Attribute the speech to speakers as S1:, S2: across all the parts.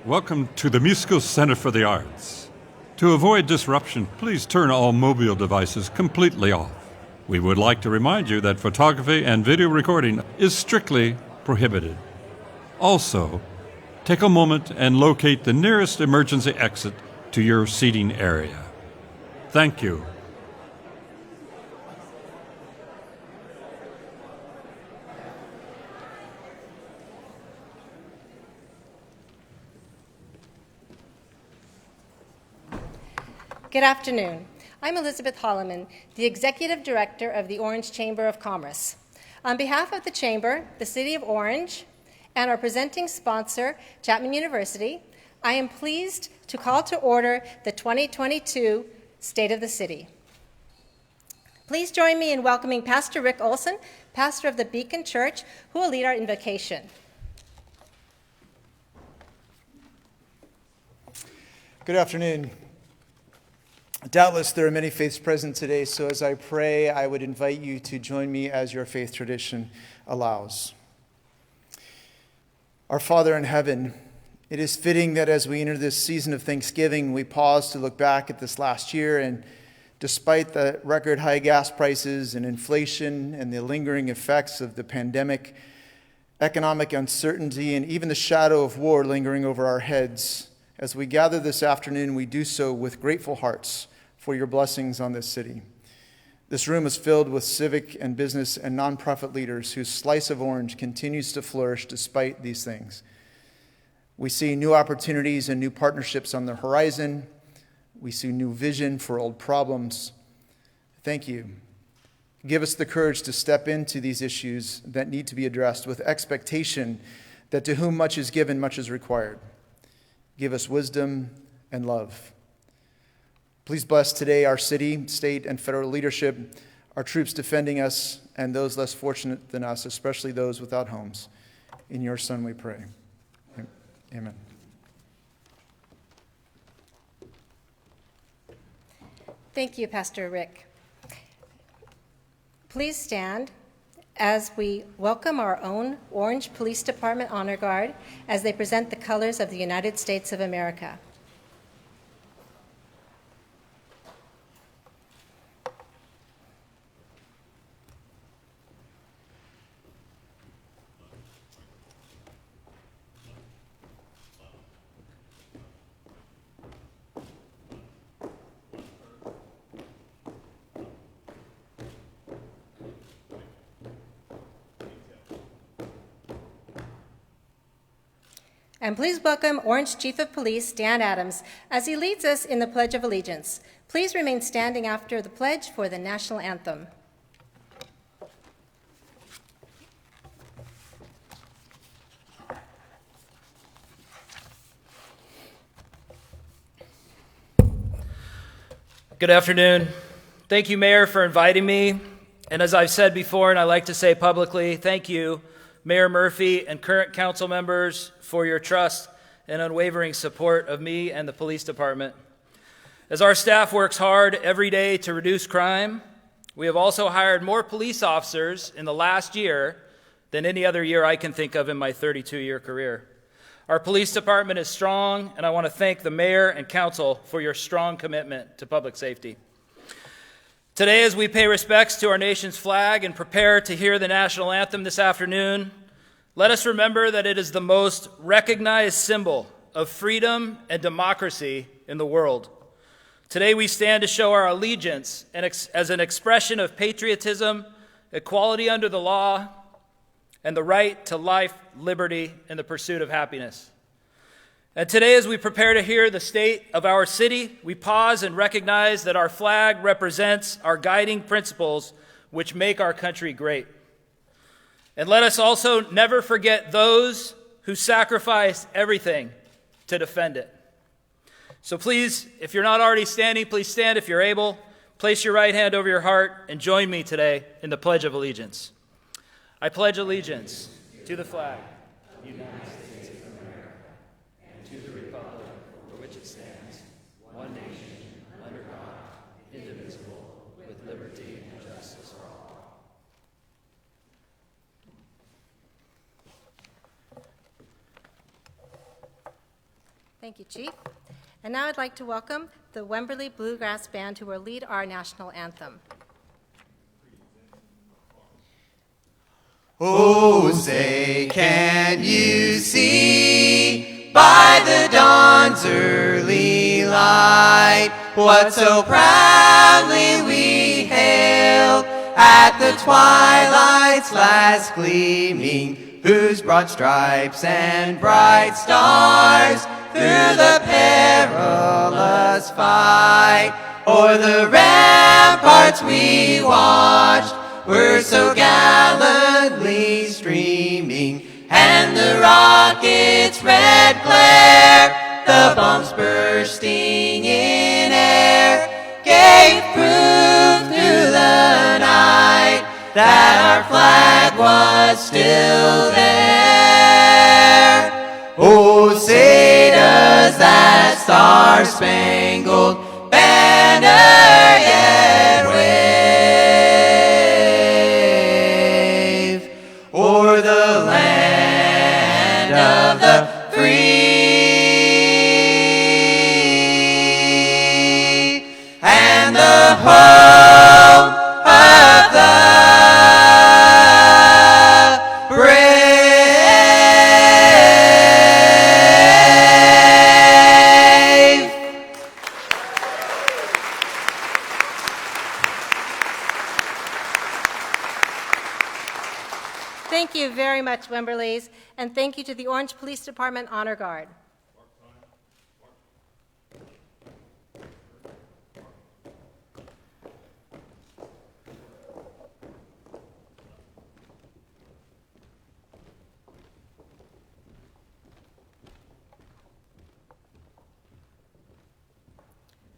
S1: Welcome to the Musical Center for the Arts. To avoid disruption, please turn all mobile devices completely off. We would like to remind you that photography and video recording is strictly prohibited. Also, take a moment and locate the nearest emergency exit to your seating area. Thank you.
S2: Good afternoon. I'm Elizabeth Holloman, the Executive Director of the Orange Chamber of Commerce. On behalf of the Chamber, the City of Orange, and our presenting sponsor, Chapman University, I am pleased to call to order the 2022 State of the City. Please join me in welcoming Pastor Rick Olson, pastor of the Beacon Church, who will lead our invocation.
S3: Good afternoon. Doubtless there are many faiths present today, so as I pray, I would invite you to join me as your faith tradition allows. Our Father in heaven, it is fitting that as we enter this season of Thanksgiving, we pause to look back at this last year, and despite the record high gas prices and inflation and the lingering effects of the pandemic, economic uncertainty, and even the shadow of war lingering over our heads, as we gather this afternoon, we do so with grateful hearts for your blessings on this city. This room is filled with civic and business and nonprofit leaders whose slice of orange continues to flourish despite these things. We see new opportunities and new partnerships on the horizon. We see new vision for old problems. Thank you. Give us the courage to step into these issues that need to be addressed with expectation that to whom much is given, much is required. Give us wisdom and love. Please bless today our city, state, and federal leadership, our troops defending us, and those less fortunate than us, especially those without homes. In your Son we pray. Amen.
S2: Thank you, Pastor Rick. Please stand as we welcome our own Orange Police Department Honor Guard as they present the colors of the United States of America. And please welcome Orange Chief of Police Dan Adams as he leads us in the Pledge of Allegiance. Please remain standing after the pledge for the national anthem.
S4: Good afternoon. Thank you, Mayor, for inviting me. And as I've said before, and I like to say publicly, thank you, Mayor Murphy and current council members, for your trust and unwavering support of me and the police department. As our staff works hard every day to reduce crime, we have also hired more police officers in the last year than any other year I can think of in my 32-year career. Our police department is strong, and I want to thank the mayor and council for your strong commitment to public safety. Today, as we pay respects to our nation's flag and prepare to hear the national anthem this afternoon, let us remember that it is the most recognized symbol of freedom and democracy in the world. Today, we stand to show our allegiance as an expression of patriotism, equality under the law, and the right to life, liberty, and the pursuit of happiness. And today, as we prepare to hear the state of our city, we pause and recognize that our flag represents our guiding principles which make our country great. And let us also never forget those who sacrificed everything to defend it. So please, if you're not already standing, please stand if you're able. Place your right hand over your heart and join me today in the Pledge of Allegiance. I pledge allegiance to the flag of the United States of America and to the republic for which it stands, one nation, under God, indivisible, with liberty and justice for all.
S2: Thank you, Chief. And now I'd like to welcome the Wemberley Bluegrass Band, who will lead our national anthem.
S5: Oh, say, can you see by the dawn's early light what so proudly we hailed at the twilight's last gleaming, whose broad stripes and bright stars through the perilous fight o'er the ramparts we watched were so gallantly streaming, and the rocket's red glare, the bombs bursting in air, gave proof through the night that our flag was still there. Oh, say does that star-spangled banner yet wave o'er the land of the free and the home of the
S2: Thank you very much, Wemberleys, and thank you to the Orange Police Department Honor Guard.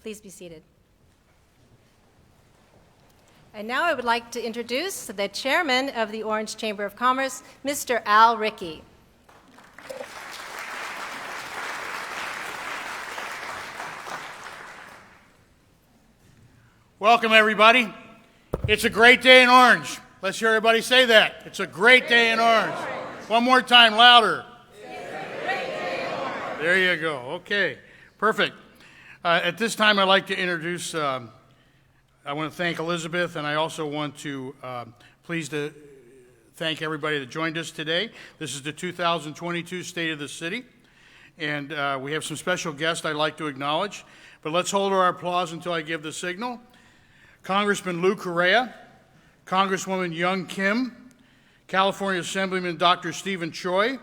S2: Please be seated. And now I would like to introduce the chairman of the Orange Chamber of Commerce, Mr. Al Rickey.
S6: Welcome, everybody. It's a great day in Orange. Let's hear everybody say that. It's a great day in Orange. One more time, louder. It's a great day in Orange. There you go. Okay, perfect. At this time, I'd like to introduce I want to thank Elizabeth, and I also want to pleased to thank everybody that joined us today. This is the 2022 State of the City, and we have some special guests I'd like to acknowledge. But let's hold our applause until I give the signal. Congressman Lou Correa, Congresswoman Young Kim, California Assemblyman Dr. Stephen Choi,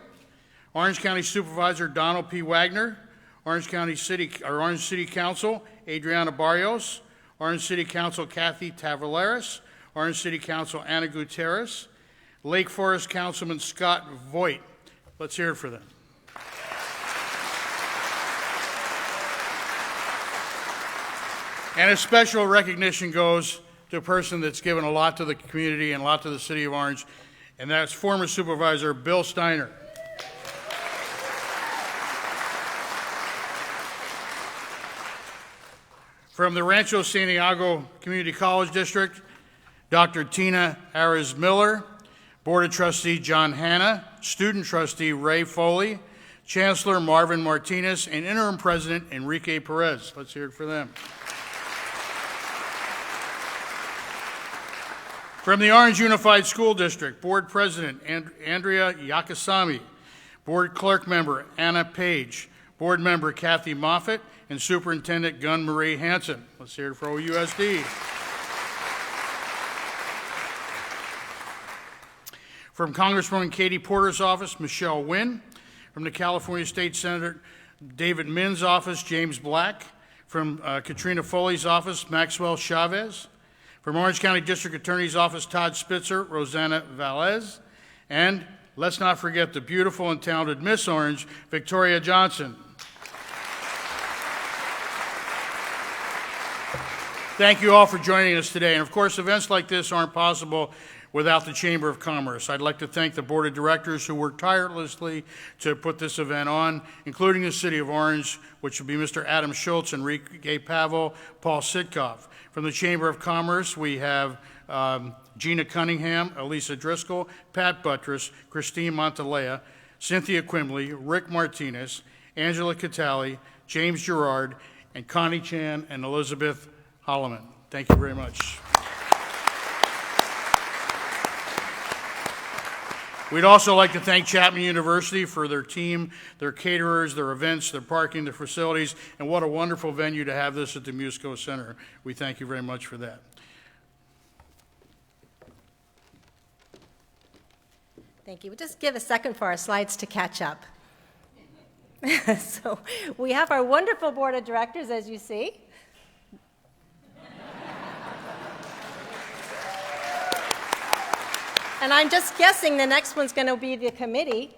S6: Orange County Supervisor Donald P. Wagner, Orange City Council Adriana Barrios, Orange City Council Kathy Tavaleras, Orange City Council Anna Gutierrez, Lake Forest Councilman Scott Voigt. Let's hear it for them. And a special recognition goes to a person that's given a lot to the community and a lot to the city of Orange, and that's former Supervisor Bill Steiner. From the Rancho Santiago Community College District, Dr. Tina Ares Miller, Board of Trustee John Hanna, Student Trustee Ray Foley, Chancellor Marvin Martinez, and Interim President Enrique Perez. Let's hear it for them. From the Orange Unified School District, Board President Andrea Yakasami, Board Clerk Member Anna Page, Board Member Kathy Moffitt, and Superintendent Gun Marie Hansen. Let's hear it for OUSD. From Congresswoman Katie Porter's office, Michelle Wynn. From the California State Senator David Minn's office, James Black. From Katrina Foley's office, Maxwell Chavez. From Orange County District Attorney's office, Todd Spitzer, Rosanna Valez. And let's not forget the beautiful and talented Miss Orange, Victoria Johnson. Thank you all for joining us today. And of course, events like this aren't possible without the Chamber of Commerce. I'd like to thank the Board of Directors who worked tirelessly to put this event on, including the City of Orange, which would be Mr. Adam Schultz, Enrique Pavel, Paul Sitkoff. From the Chamber of Commerce, we have Gina Cunningham, Elisa Driscoll, Pat Buttress, Christine Montalea, Cynthia Quimbley, Rick Martinez, Angela Catali, James Gerard, and Connie Chan and Elizabeth Holloman. Thank you very much. We'd also like to thank Chapman University for their team, their caterers, their events, their parking, their facilities, and what a wonderful venue to have this at the Musco Center. We thank you very much for that.
S2: Thank you. We'll just give a second for our slides to catch up. So we have our wonderful board of directors, as you see. And I'm just guessing the next one's going to be the committee.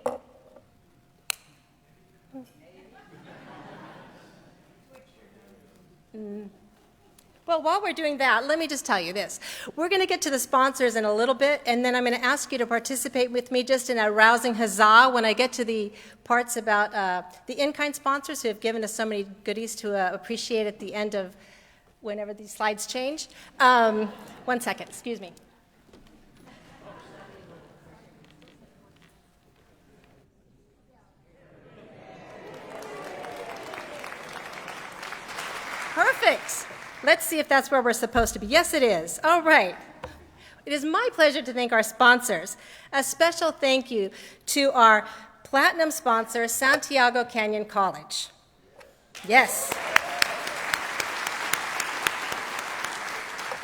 S2: Well, while we're doing that, let me just tell you this. We're going to get to the sponsors in a little bit, and then I'm going to ask you to participate with me just in a rousing huzzah when I get to the parts about the in-kind sponsors who have given us so many goodies to appreciate at the end of whenever these slides change. 1 second, excuse me. Perfect. Let's see if that's where we're supposed to be. Yes, it is. All right. It is my pleasure to thank our sponsors. A special thank you to our platinum sponsor, Santiago Canyon College. Yes.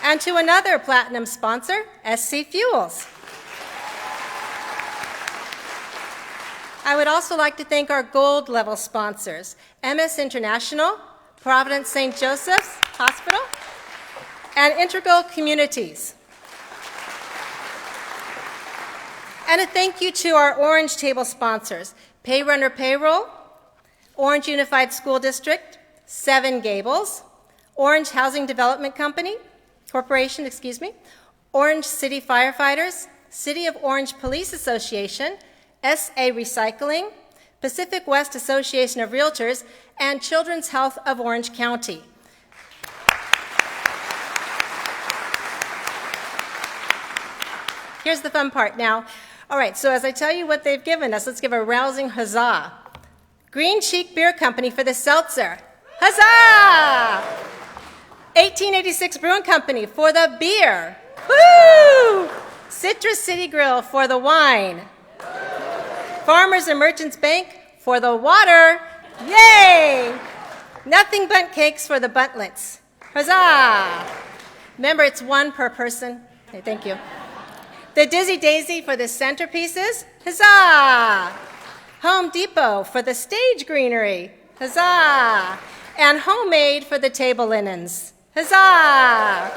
S2: And to another platinum sponsor, SC Fuels. I would also like to thank our gold level sponsors, MS International, Providence St. Joseph's Hospital, and Integral Communities. And a thank you to our Orange Table sponsors, Payrunner Payroll, Orange Unified School District, Seven Gables, Orange Housing Development Corporation, Orange City Firefighters, City of Orange Police Association, SA Recycling, Pacific West Association of Realtors, and Children's Health of Orange County. Here's the fun part now. All right, so as I tell you what they've given us, let's give a rousing huzzah. Green Cheek Beer Company for the seltzer. Huzzah! 1886 Brewing Company for the beer. Woo! Citrus City Grill for the wine. Farmers and Merchants Bank for the water. Yay! Nothing Bundt Cakes for the buntlets. Huzzah! Remember, it's one per person. Okay, thank you. The Dizzy Daisy for the centerpieces. Huzzah! Home Depot for the stage greenery. Huzzah! And Homemade for the table linens. Huzzah!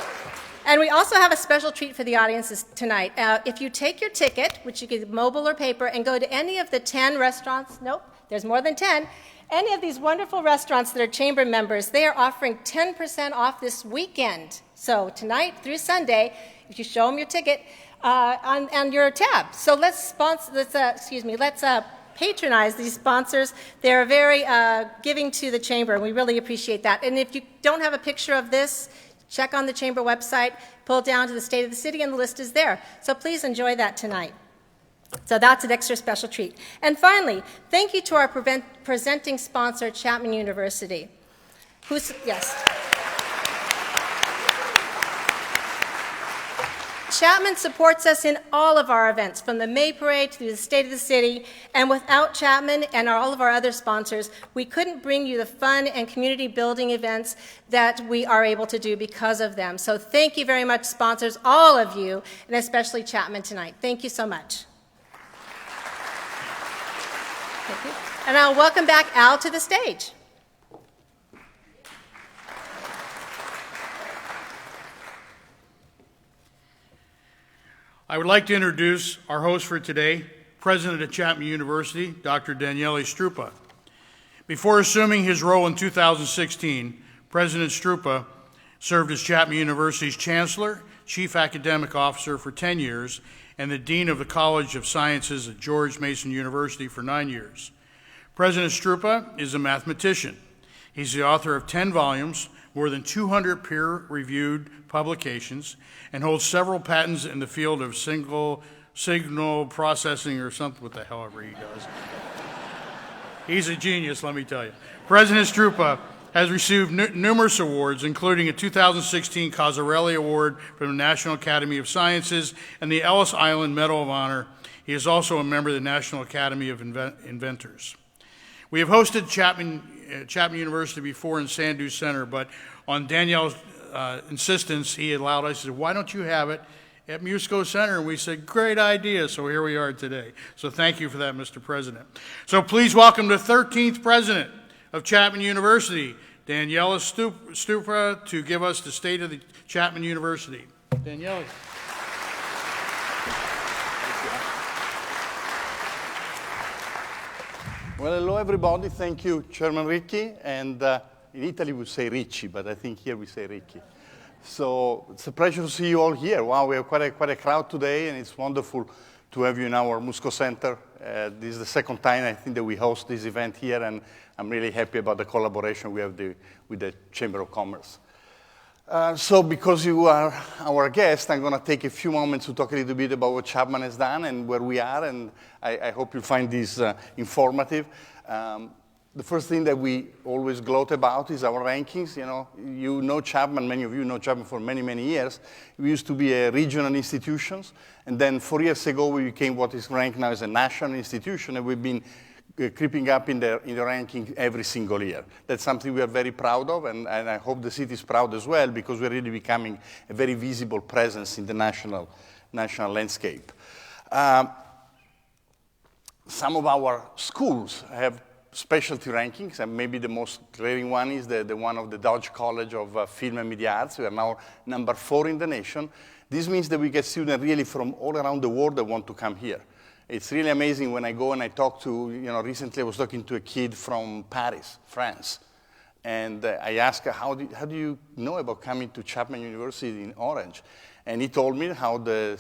S2: And we also have a special treat for the audiences tonight. If you take your ticket, which you can mobile or paper, and go to any of the 10 restaurants, nope, there's more than 10, any of these wonderful restaurants that are chamber members, they are offering 10% off this weekend. So tonight through Sunday, if you show them your ticket on your tab. So let's patronize these sponsors. They're very giving to the chamber, and we really appreciate that. And if you don't have a picture of this, check on the chamber website, pull down to the State of the City, and the list is there. So please enjoy that tonight. So that's an extra special treat. And finally, thank you to our presenting sponsor, Chapman University. Chapman supports us in all of our events, from the May Parade to the State of the City, and without Chapman and all of our other sponsors, we couldn't bring you the fun and community building events that we are able to do because of them. So thank you very much, sponsors, all of you, and especially Chapman tonight. Thank you so much. Thank you. And I'll welcome back Al to the stage.
S6: I would like to introduce our host for today, President of Chapman University, Dr. Daniele Struppa. Before assuming his role in 2016, President Struppa served as Chapman University's Chancellor, Chief Academic Officer for 10 years, and the Dean of the College of Sciences at George Mason University for 9 years. President Struppa is a mathematician. He's the author of 10 volumes, more than 200 peer-reviewed publications, and holds several patents in the field of signal processing or something, what the hell ever he does. He's a genius, let me tell you. President Strupa has received numerous awards, including a 2016 Cosarelli Award from the National Academy of Sciences and the Ellis Island Medal of Honor. He is also a member of the National Academy of Inventors. We have hosted Chapman University before in Sandu Center, but on Danielle's insistence, he allowed us, he said, why don't you have it at Musco Center? And we said, great idea, so here we are today. So thank you for that, Mr. President. So please welcome the 13th President of Chapman University, Daniela Stupa, to give us the state of the Chapman University. Daniela.
S7: Well, hello everybody. Thank you, Chairman Ricci. And in Italy we say Ricci, but I think here we say Ricci. So it's a pleasure to see you all here. Wow, we have quite a crowd today, and it's wonderful to have you in our Musco Center. This is the second time I think that we host this event here, and I'm really happy about the collaboration we have with the Chamber of Commerce. So because you are our guest, I'm going to take a few moments to talk a little bit about what Chapman has done and where we are, and I hope you find this informative. The first thing that we always gloat about is our rankings. You know Chapman, many of you know Chapman for many, many years. We used to be a regional institution, and then 4 years ago we became what is ranked now as a national institution, and we've been creeping up in the ranking every single year. That's something we are very proud of, and I hope the city is proud as well, because we're really becoming a very visible presence in the national landscape. Some of our schools have specialty rankings, and maybe the most glaring one is the one of the Dodge College of Film and Media Arts. We are now number 4 in the nation. This means that we get students really from all around the world that want to come here. It's really amazing when I go and I talk to, recently I was talking to a kid from Paris, France, and I asked her, how do you know about coming to Chapman University in Orange? And he told me how the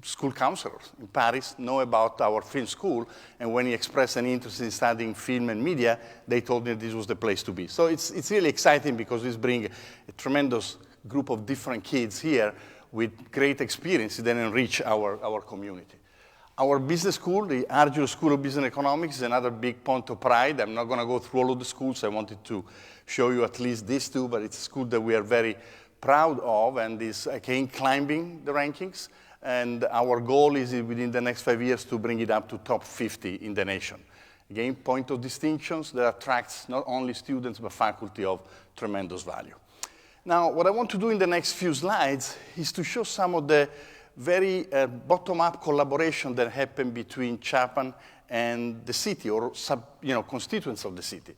S7: school counselors in Paris know about our film school, and when he expressed an interest in studying film and media, they told me this was the place to be. So it's really exciting, because this brings a tremendous group of different kids here with great experiences that enrich our community. Our business school, the Argyro School of Business and Economics, is another big point of pride. I'm not going to go through all of the schools. I wanted to show you at least these two, but it's a school that we are very proud of, and is again climbing the rankings. And our goal is within the next 5 years to bring it up to top 50 in the nation. Again, point of distinctions that attracts not only students, but faculty of tremendous value. Now, what I want to do in the next few slides is to show some of the very bottom-up collaboration that happened between Chapman and the city, or constituents of the city.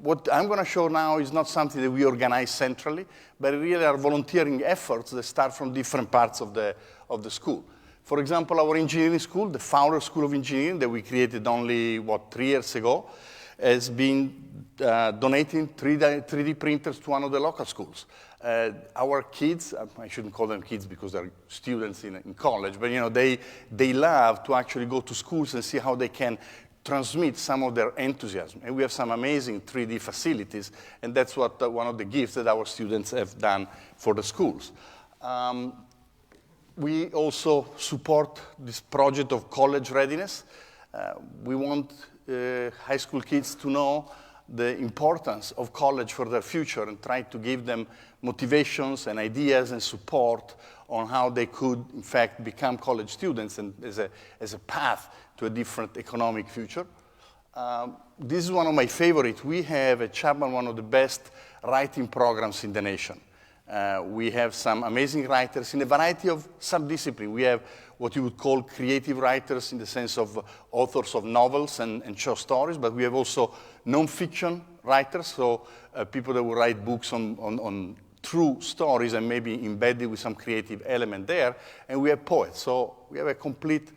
S7: What I'm going to show now is not something that we organize centrally, but really are volunteering efforts that start from different parts of the school. For example, our engineering school, the Fowler School of Engineering, that we created only, 3 years ago, has been donating 3D printers to one of the local schools. Our kids, I shouldn't call them kids because they're students in college, but they love to actually go to schools and see how they can transmit some of their enthusiasm. And we have some amazing 3D facilities, and that's what one of the gifts that our students have done for the schools. We also support this project of college readiness. We want high school kids to know the importance of college for their future, and try to give them motivations and ideas and support on how they could, in fact, become college students, and as a path to a different economic future. This is one of my favorites. We have at Chapman one of the best writing programs in the nation. We have some amazing writers in a variety of sub-disciplines. We have what you would call creative writers in the sense of authors of novels and short stories, but we have also non-fiction writers, so people that will write books on true stories and maybe embedded with some creative element there. And we have poets. So we have a complete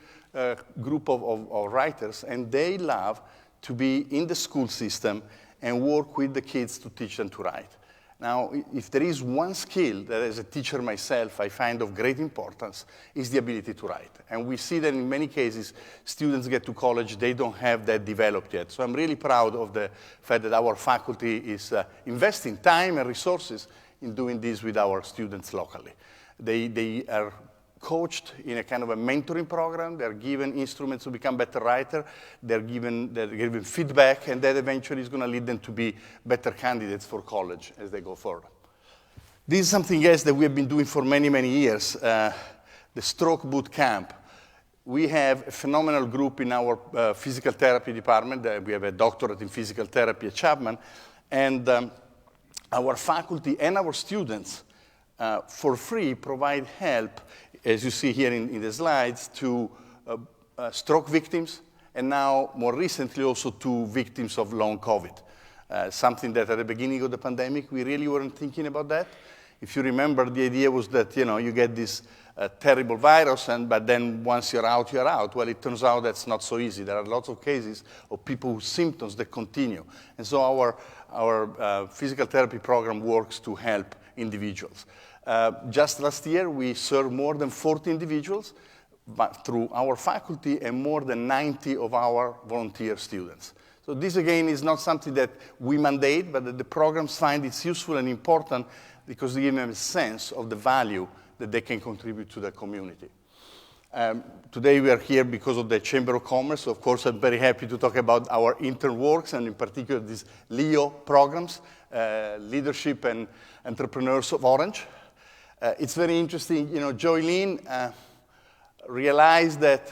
S7: group of writers, and they love to be in the school system and work with the kids to teach them to write. Now, if there is one skill that as a teacher myself I find of great importance, is the ability to write. And we see that in many cases, students get to college, they don't have that developed yet. So I'm really proud of the fact that our faculty is investing time and resources in doing this with our students locally. They are coached in a kind of a mentoring program. They're given instruments to become better writer. They're given feedback, and that eventually is going to lead them to be better candidates for college as they go forward. This is something else that we have been doing for many, many years, the Stroke Boot Camp. We have a phenomenal group in our physical therapy department. We have a doctorate in physical therapy at Chapman. And our faculty and our students, for free, provide help, as you see here in the slides, to stroke victims, and now, more recently, also to victims of long COVID. Something that at the beginning of the pandemic, we really weren't thinking about that. If you remember, the idea was that, you get this terrible virus, but then once you're out, you're out. Well, it turns out that's not so easy. There are lots of cases of people with symptoms that continue. And so our physical therapy program works to help individuals. Just last year, we served more than 40 individuals through our faculty and more than 90 of our volunteer students. So this, again, is not something that we mandate, but that the programs find it's useful and important because they give them a sense of the value that they can contribute to the community. Today we are here because of the Chamber of Commerce. So of course, I'm very happy to talk about our intern works, and in particular these LEO programs, Leadership and Entrepreneurs of Orange. It's very interesting, Joylene realized that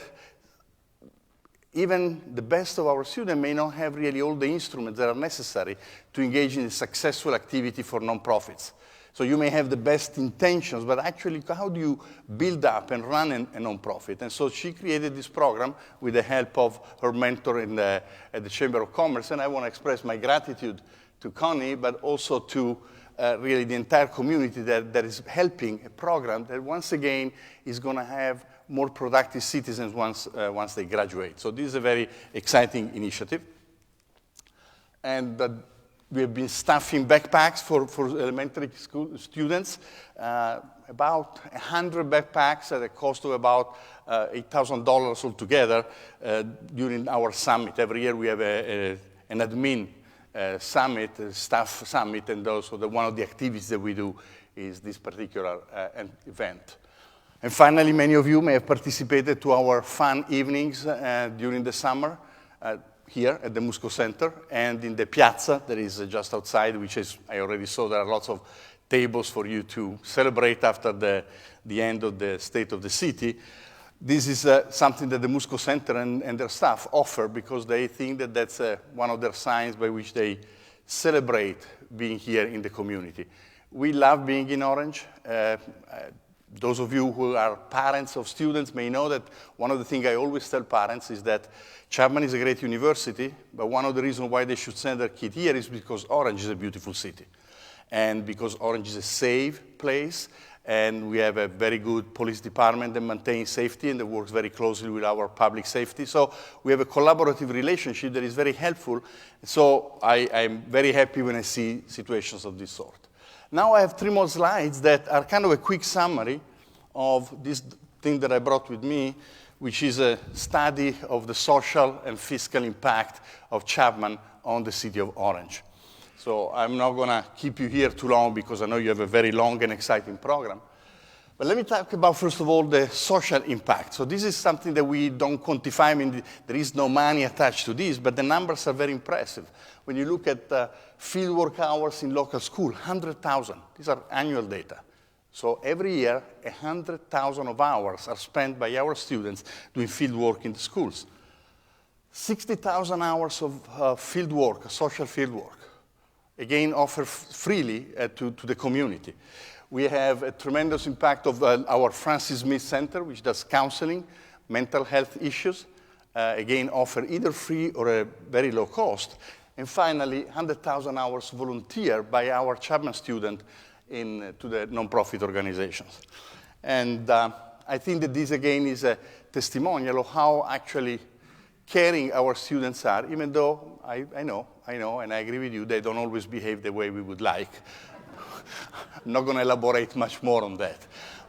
S7: even the best of our students may not have really all the instruments that are necessary to engage in a successful activity for nonprofits. So you may have the best intentions, but actually, how do you build up and run a nonprofit? And so she created this program with the help of her mentor at the Chamber of Commerce, and I want to express my gratitude to Connie, but also to really the entire community that is helping a program that, once again, is going to have more productive citizens once they graduate. So this is a very exciting initiative. And we have been staffing backpacks for elementary school students, about 100 backpacks at a cost of about $8,000 altogether during our summit. Every year we have an admin summit, staff summit, and also one of the activities that we do is this particular event. And finally, many of you may have participated to our fun evenings during the summer here at the Musco Center and in the piazza that is just outside, which is, I already saw there are lots of tables for you to celebrate after the end of the State of the City. This is something that the Musco Center and their staff offer because they think that that's one of their signs by which they celebrate being here in the community. We love being in Orange. Those of you who are parents of students may know that one of the things I always tell parents is that Chapman is a great university, but one of the reasons why they should send their kid here is because Orange is a beautiful city. And because Orange is a safe place, and we have a very good police department that maintains safety and that works very closely with our public safety. So we have a collaborative relationship that is very helpful. So I'm very happy when I see situations of this sort. Now I have 3 more slides that are kind of a quick summary of this thing that I brought with me, which is a study of the social and fiscal impact of Chapman on the city of Orange. So I'm not going to keep you here too long because I know you have a very long and exciting program. But let me talk about, first of all, the social impact. So this is something that we don't quantify. I mean, there is no money attached to this, but the numbers are very impressive. When you look at fieldwork hours in local school, 100,000. These are annual data. So every year, 100,000 of hours are spent by our students doing fieldwork in the schools. 60,000 hours of fieldwork, social fieldwork, again, offered freely to the community. We have a tremendous impact of our Francis Smith Center, which does counseling, mental health issues, again, offer either free or a very low cost. And finally, 100,000 hours volunteered by our Chapman student to the nonprofit organizations. And I think that this, again, is a testimonial of how actually caring our students are, even though I know, and I agree with you, they don't always behave the way we would like. I'm not going to elaborate much more on that.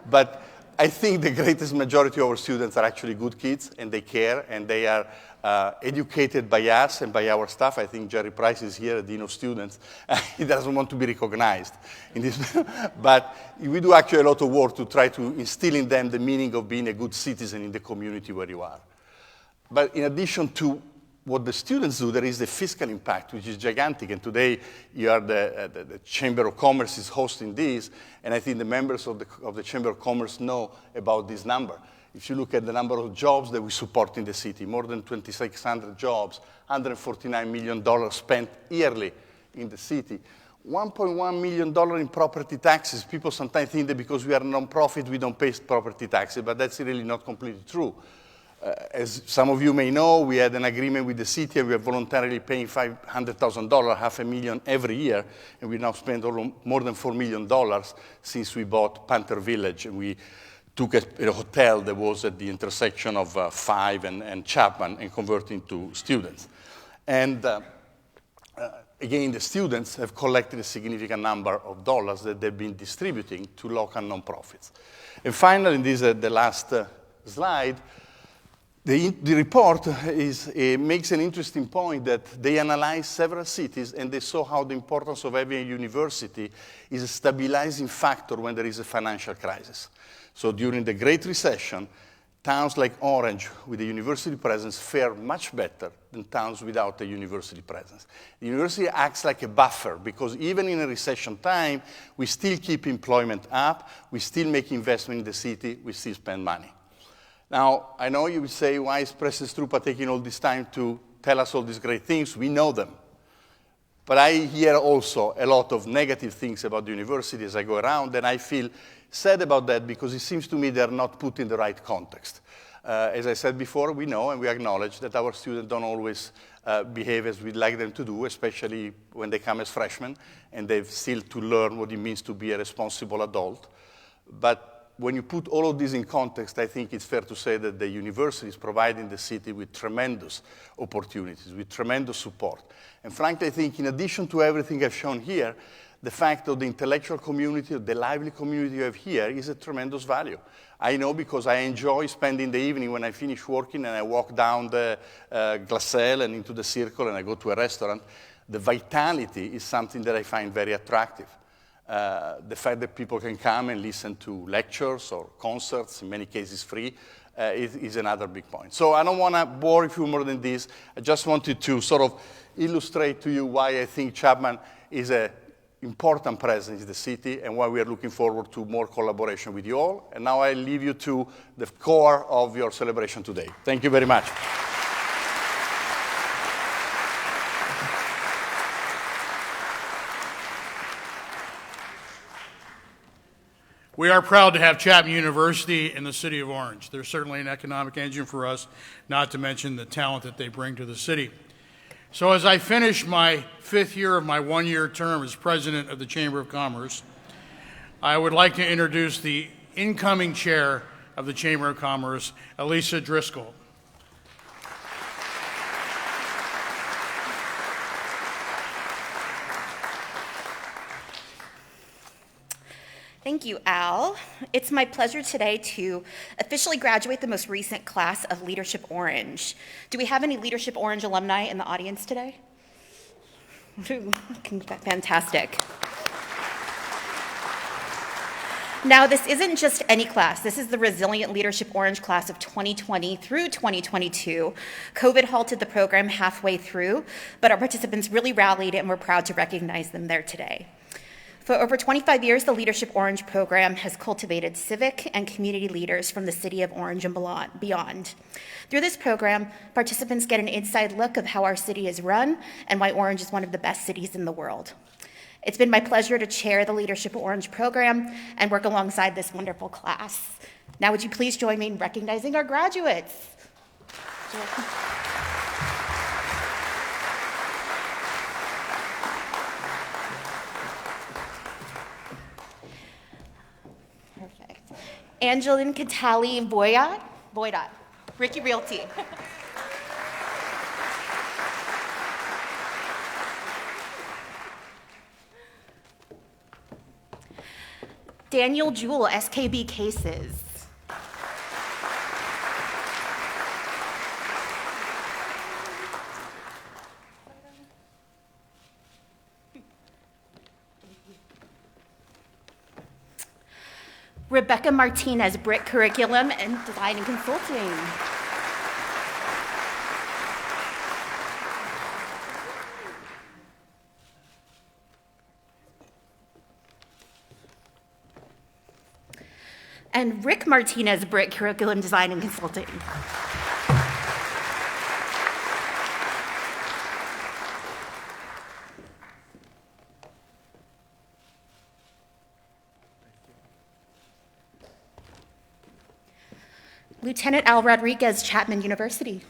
S7: But I think the greatest majority of our students are actually good kids, and they care, and they are educated by us and by our staff. I think Jerry Price is here, Dean of Students. He doesn't want to be recognized in this, but we do actually a lot of work to try to instill in them the meaning of being a good citizen in the community where you are. But in addition to what the students do, there is the fiscal impact, which is gigantic. And today, you are the Chamber of Commerce is hosting this, and I think the members of the Chamber of Commerce know about this number. If you look at the number of jobs that we support in the city, more than 2,600 jobs, $149 million spent yearly in the city. $1.1 million in property taxes. People sometimes think that because we are a non-profit, we don't pay property taxes, but that's really not completely true. As some of you may know, we had an agreement with the city, and we are voluntarily paying $500,000, $500,000 every year, and we now spend more than $4 million since we bought Panther Village, and we took a hotel that was at the intersection of 5 and Chapman and converted into students. And again, the students have collected a significant number of dollars that they've been distributing to local nonprofits. And finally, this is the last slide. The report makes an interesting point that they analyzed several cities, and they saw how the importance of having a university is a stabilizing factor when there is a financial crisis. So during the Great Recession, towns like Orange with a university presence fare much better than towns without a university presence. The university acts like a buffer, because even in a recession time, we still keep employment up, we still make investment in the city, we still spend money. Now, I know you would say, why is President Struppa taking all this time to tell us all these great things? We know them. But I hear also a lot of negative things about the university as I go around, and I feel sad about that because it seems to me they're not put in the right context. As I said before, we know and we acknowledge that our students don't always behave as we'd like them to do, especially when they come as freshmen, and they've still to learn what it means to be a responsible adult. But when you put all of this in context, I think it's fair to say that the university is providing the city with tremendous opportunities, with tremendous support. And frankly, I think in addition to everything I've shown here, the fact of the intellectual community, the lively community you have here is a tremendous value. I know because I enjoy spending the evening when I finish working and I walk down the Glassell and into the Circle and I go to a restaurant. The vitality is something that I find very attractive. The fact that people can come and listen to lectures or concerts, in many cases free, is another big point. So I don't want to bore you more than this. I just wanted to sort of illustrate to you why I think Chapman is an important presence in the city and why we are looking forward to more collaboration with you all. And now I leave you to the core of your celebration today. Thank you very much.
S6: We are proud to have Chapman University in the city of Orange. They're certainly an economic engine for us, not to mention the talent that they bring to the city. So as I finish my 5th year of my 1-year term as president of the Chamber of Commerce, I would like to introduce the incoming chair of the Chamber of Commerce, Elisa Driscoll.
S8: Thank you, Al. It's my pleasure today to officially graduate the most recent class of Leadership Orange. Do we have any Leadership Orange alumni in the audience today? Fantastic. Now, this isn't just any class. This is the Resilient Leadership Orange class of 2020 through 2022. COVID halted the program halfway through, but our participants really rallied, and we're proud to recognize them there today. For over 25 years, the Leadership Orange program has cultivated civic and community leaders from the city of Orange and beyond. Through this program, participants get an inside look of how our city is run and why Orange is one of the best cities in the world. It's been my pleasure to chair the Leadership Orange program and work alongside this wonderful class. Now, would you please join me in recognizing our graduates? Angeline Catali Boydot, Ricky Realty. Daniel Jewell, SKB Cases. Rebecca Martinez, Brick Curriculum and Design and Consulting. And Rick Martinez, Brick Curriculum Design and Consulting. Lieutenant Al Rodriguez, Chapman University.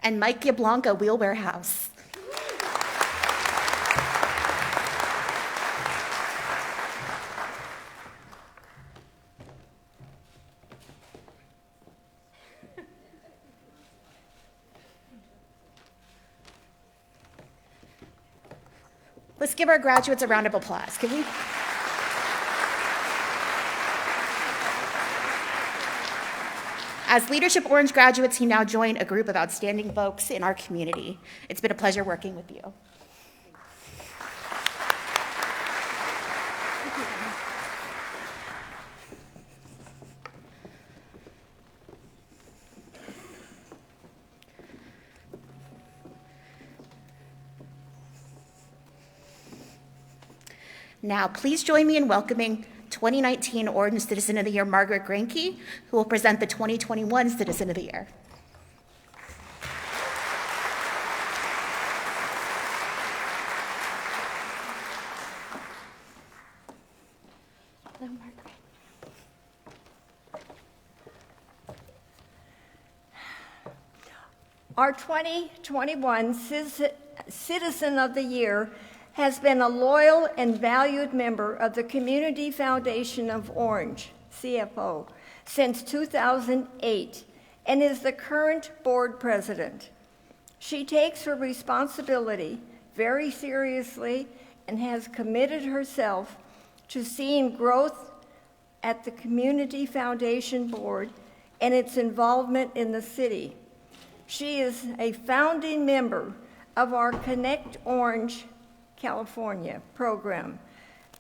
S8: And Mike Giablanca, Wheel Warehouse. Let's give our graduates a round of applause, can we? As Leadership Orange graduates, you now join a group of outstanding folks in our community. It's been a pleasure working with you. Now, please join me in welcoming 2019 Orange Citizen of the Year, Margaret Granke, who will present the 2021 Citizen of the Year. Hello, Margaret.
S9: Our 2021 Citizen of the Year has been a loyal and valued member of the Community Foundation of Orange, CFO, since 2008 and is the current board president. She takes her responsibility very seriously and has committed herself to seeing growth at the Community Foundation Board and its involvement in the city. She is a founding member of our Connect Orange California program,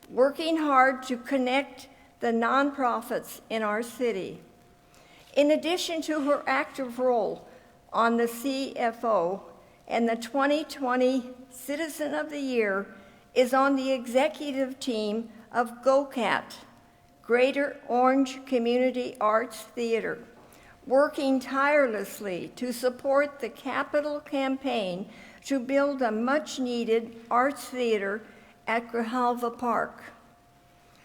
S9: working hard to connect the nonprofits in our city. In addition to her active role on the CFO, and the 2020 Citizen of the Year is on the executive team of GOCAT, Greater Orange Community Arts Theater, working tirelessly to support the capital campaign to build a much-needed arts theater at Grijalva Park.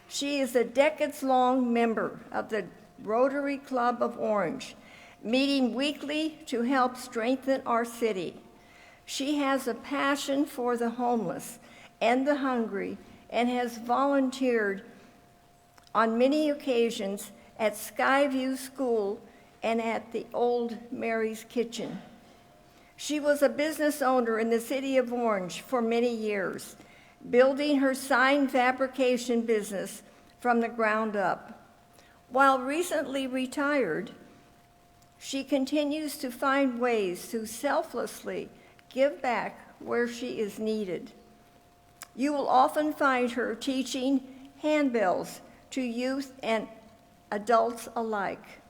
S9: She is a decades-long member of the Rotary Club of Orange, meeting weekly to help strengthen our city. She has a passion for the homeless and the hungry and has volunteered on many occasions at Skyview School and at the Old Mary's Kitchen. She was a business owner in the city of Orange for many years, building her sign fabrication business from the ground up. While recently retired, she continues to find ways to selflessly give back where she is needed. You will often find her teaching handbells to youth and adults alike.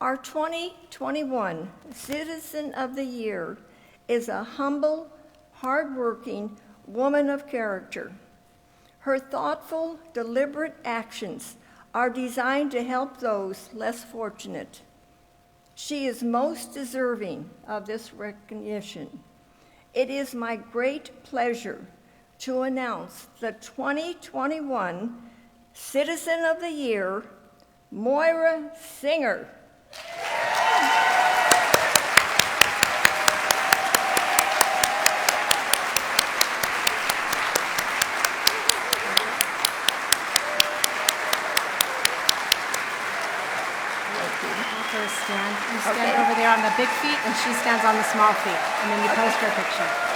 S9: Our 2021 Citizen of the Year is a humble, hardworking woman of character. Her thoughtful, deliberate actions are designed to help those less fortunate. She is most deserving of this recognition. It is my great pleasure to announce the 2021 Citizen of the Year, Moira Singer.
S2: Stand. You stand over there on the big feet, and she stands on the small feet, and then you post her picture.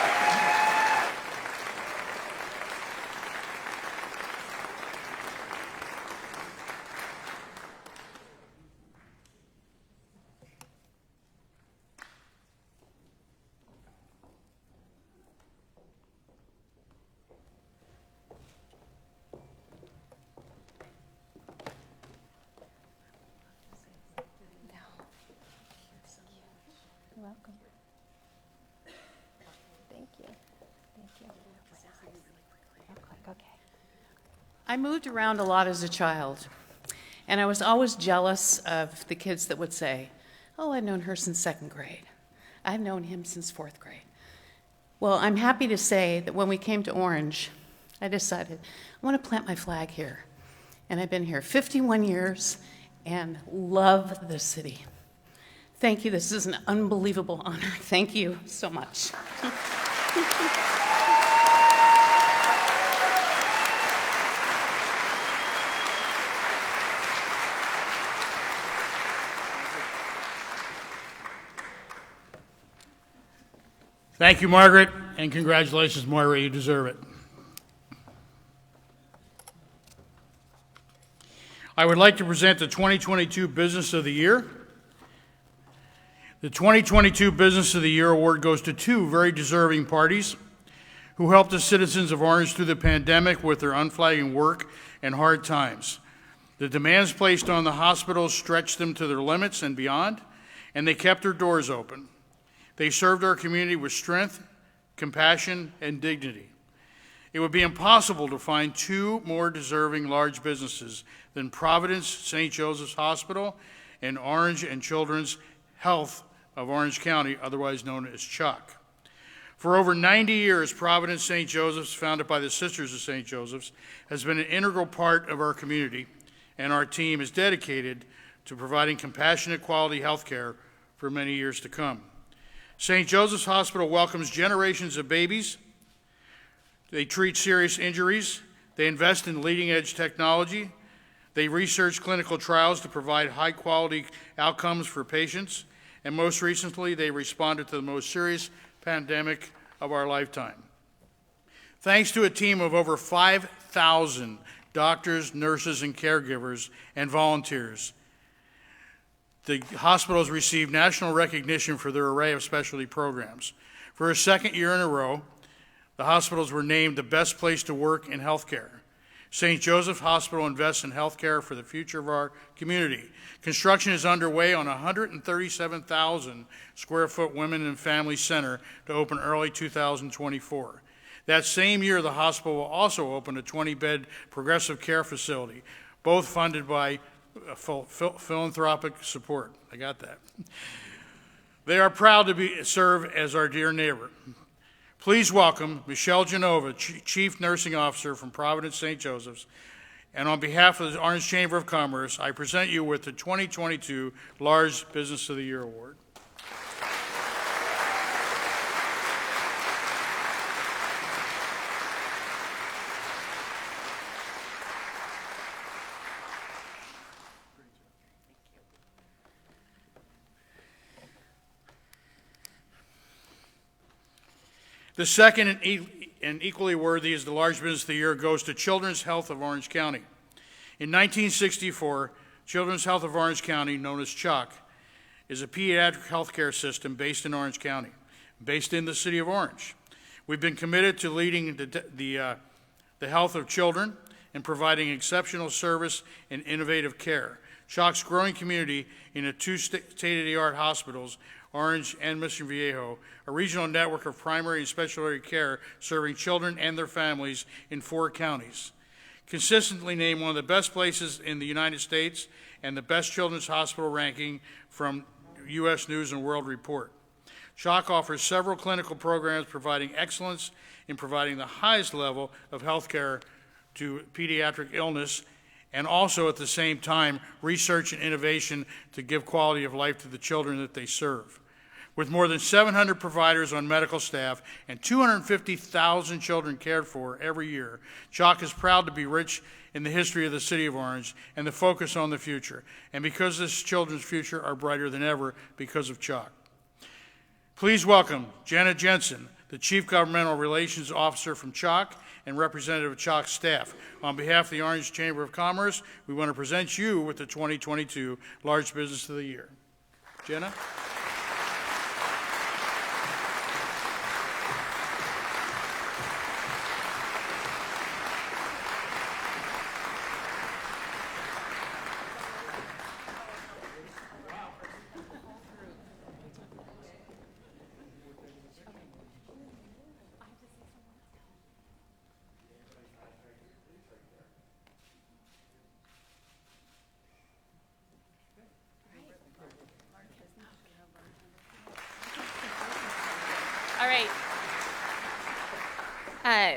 S10: I moved around a lot as a child, and I was always jealous of the kids that would say, "Oh, I've known her since 2nd grade. I've known him since 4th grade." Well, I'm happy to say that when we came to Orange, I decided I want to plant my flag here. And I've been here 51 years and love the city. Thank you. This is an unbelievable honor. Thank you so much.
S6: Thank you, Margaret, and congratulations, Moira. You deserve it. I would like to present the 2022 Business of the Year. The 2022 Business of the Year award goes to two very deserving parties who helped the citizens of Orange through the pandemic with their unflagging work and hard times. The demands placed on the hospitals stretched them to their limits and beyond, and they kept their doors open. They served our community with strength, compassion, and dignity. It would be impossible to find two more deserving large businesses than Providence St. Joseph's Hospital and Orange and Children's Health of Orange County, otherwise known as CHOC. For over 90 years, Providence St. Joseph's, founded by the Sisters of St. Joseph's, has been an integral part of our community, and our team is dedicated to providing compassionate, quality health care for many years to come. St. Joseph's Hospital welcomes generations of babies. They treat serious injuries. They invest in leading-edge technology. They research clinical trials to provide high-quality outcomes for patients. And most recently, they responded to the most serious pandemic of our lifetime. Thanks to a team of over 5,000 doctors, nurses, and caregivers and volunteers, the hospitals received national recognition for their array of specialty programs. For a second year in a row, the hospitals were named the best place to work in healthcare. St. Joseph Hospital invests in healthcare for the future of our community. Construction is underway on a 137,000 square foot Women and Family Center to open early 2024. That same year, the hospital will also open a 20-bed progressive care facility, both funded by philanthropic support. I got that. They are proud to serve as our dear neighbor. Please welcome Michelle Genova, Chief Nursing Officer from Providence St. Joseph's. And on behalf of the Orange Chamber of Commerce, I present you with the 2022 Large Business of the Year Award. The second and equally worthy as the Large Business of the Year goes to Children's Health of Orange County. In 1964, Children's Health of Orange County, known as CHOC, is a pediatric healthcare system based in Orange County, based in the city of Orange. We've been committed to leading the health of children and providing exceptional service and innovative care. CHOC's growing community in the two state-of-the-art hospitals, Orange and Mission Viejo, a regional network of primary and specialty care serving children and their families in 4 counties. Consistently named one of the best places in the United States and the best children's hospital ranking from U.S. News and World Report. CHOC offers several clinical programs providing excellence in providing the highest level of health care to pediatric illness, and also at the same time research and innovation to give quality of life to the children that they serve. With more than 700 providers on medical staff and 250,000 children cared for every year, CHOC is proud to be rich in the history of the city of Orange and the focus on the future. And because this children's future are brighter than ever because of CHOC. Please welcome Jenna Jensen, the Chief Governmental Relations Officer from CHOC and representative of CHOC staff. On behalf of the Orange Chamber of Commerce, we want to present you with the 2022 Large Business of the Year. Jenna?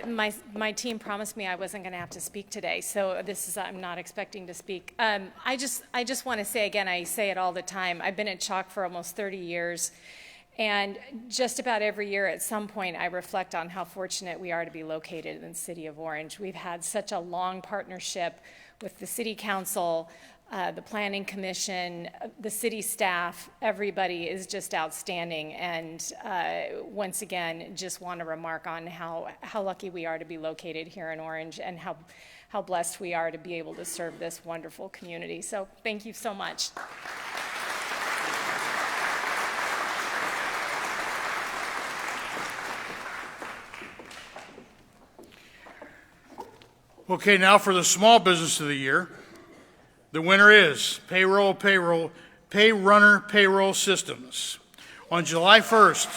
S11: My team promised me I wasn't going to have to speak today, so I'm not expecting to speak. I just want to say again, I say it all the time. I've been at Chalk for almost 30 years, and just about every year at some point I reflect on how fortunate we are to be located in the city of Orange. We've had such a long partnership with the city council, the planning commission, the city staff. Everybody is just outstanding, and once again, just want to remark on how lucky we are to be located here in Orange, and how blessed we are to be able to serve this wonderful community. So thank you so much.
S6: Okay, now for the small business of the year. The winner is Payrunner Payroll Systems. On July 1st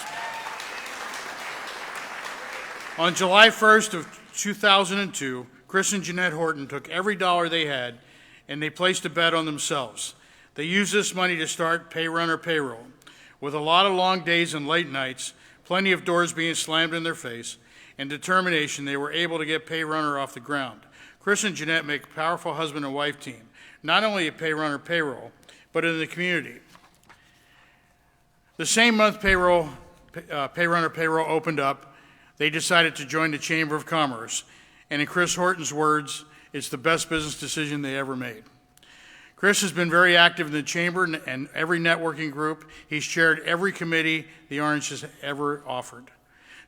S6: of 2002, Chris and Jeanette Horton took every dollar they had and they placed a bet on themselves. They used this money to start Payrunner Payroll. With a lot of long days and late nights, plenty of doors being slammed in their face, and determination, they were able to get Payrunner off the ground. Chris and Jeanette make a powerful husband and wife team, not only at Payrunner Payroll, but in the community. The same month Payrunner Payroll opened up, they decided to join the Chamber of Commerce, and in Chris Horton's words, it's the best business decision they ever made. Chris has been very active in the Chamber and every networking group. He's chaired every committee the Orange has ever offered.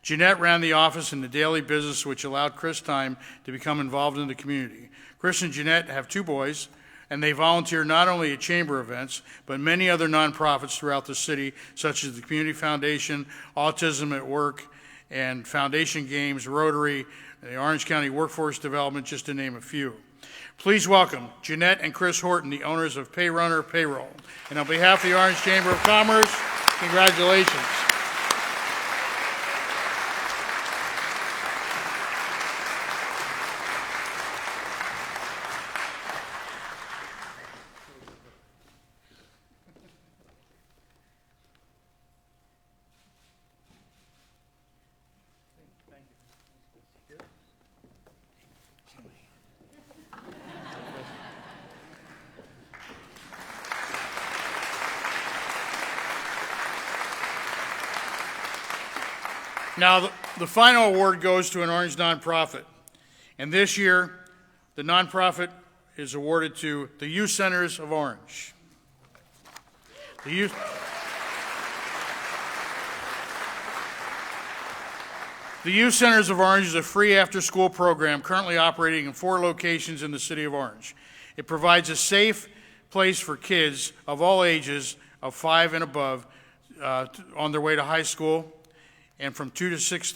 S6: Jeanette ran the office and the daily business, which allowed Chris time to become involved in the community. Chris and Jeanette have 2 boys, and they volunteer not only at Chamber events, but many other nonprofits throughout the city, such as the Community Foundation, Autism at Work, and Foundation Games, Rotary, the Orange County Workforce Development, just to name a few. Please welcome Jeanette and Chris Horton, the owners of Payrunner Payroll. And on behalf of the Orange Chamber of Commerce, congratulations. Now, the final award goes to an Orange nonprofit. And this year, the nonprofit is awarded to the Youth Centers of Orange. The Youth Centers of Orange is a free after-school program currently operating in 4 locations in the city of Orange. It provides a safe place for kids of all ages, of 5 and above, on their way to high school. And from 2 to 6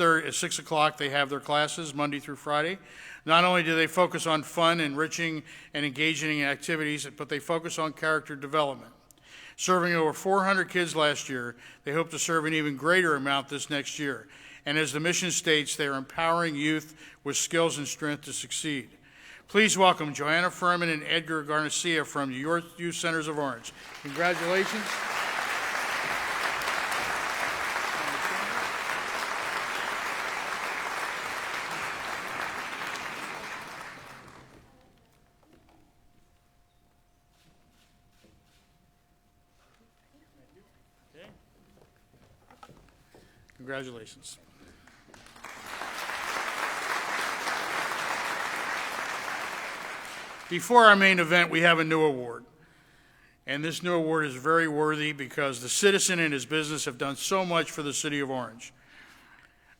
S6: o'clock, they have their classes Monday through Friday. Not only do they focus on fun, enriching, and engaging activities, but they focus on character development. Serving over 400 kids last year, they hope to serve an even greater amount this next year. And as the mission states, they are empowering youth with skills and strength to succeed. Please welcome Joanna Furman and Edgar Garcia from the Youth Centers of Orange. Congratulations. Congratulations. Before our main event, we have a new award. And this new award is very worthy because the citizen and his business have done so much for the city of Orange.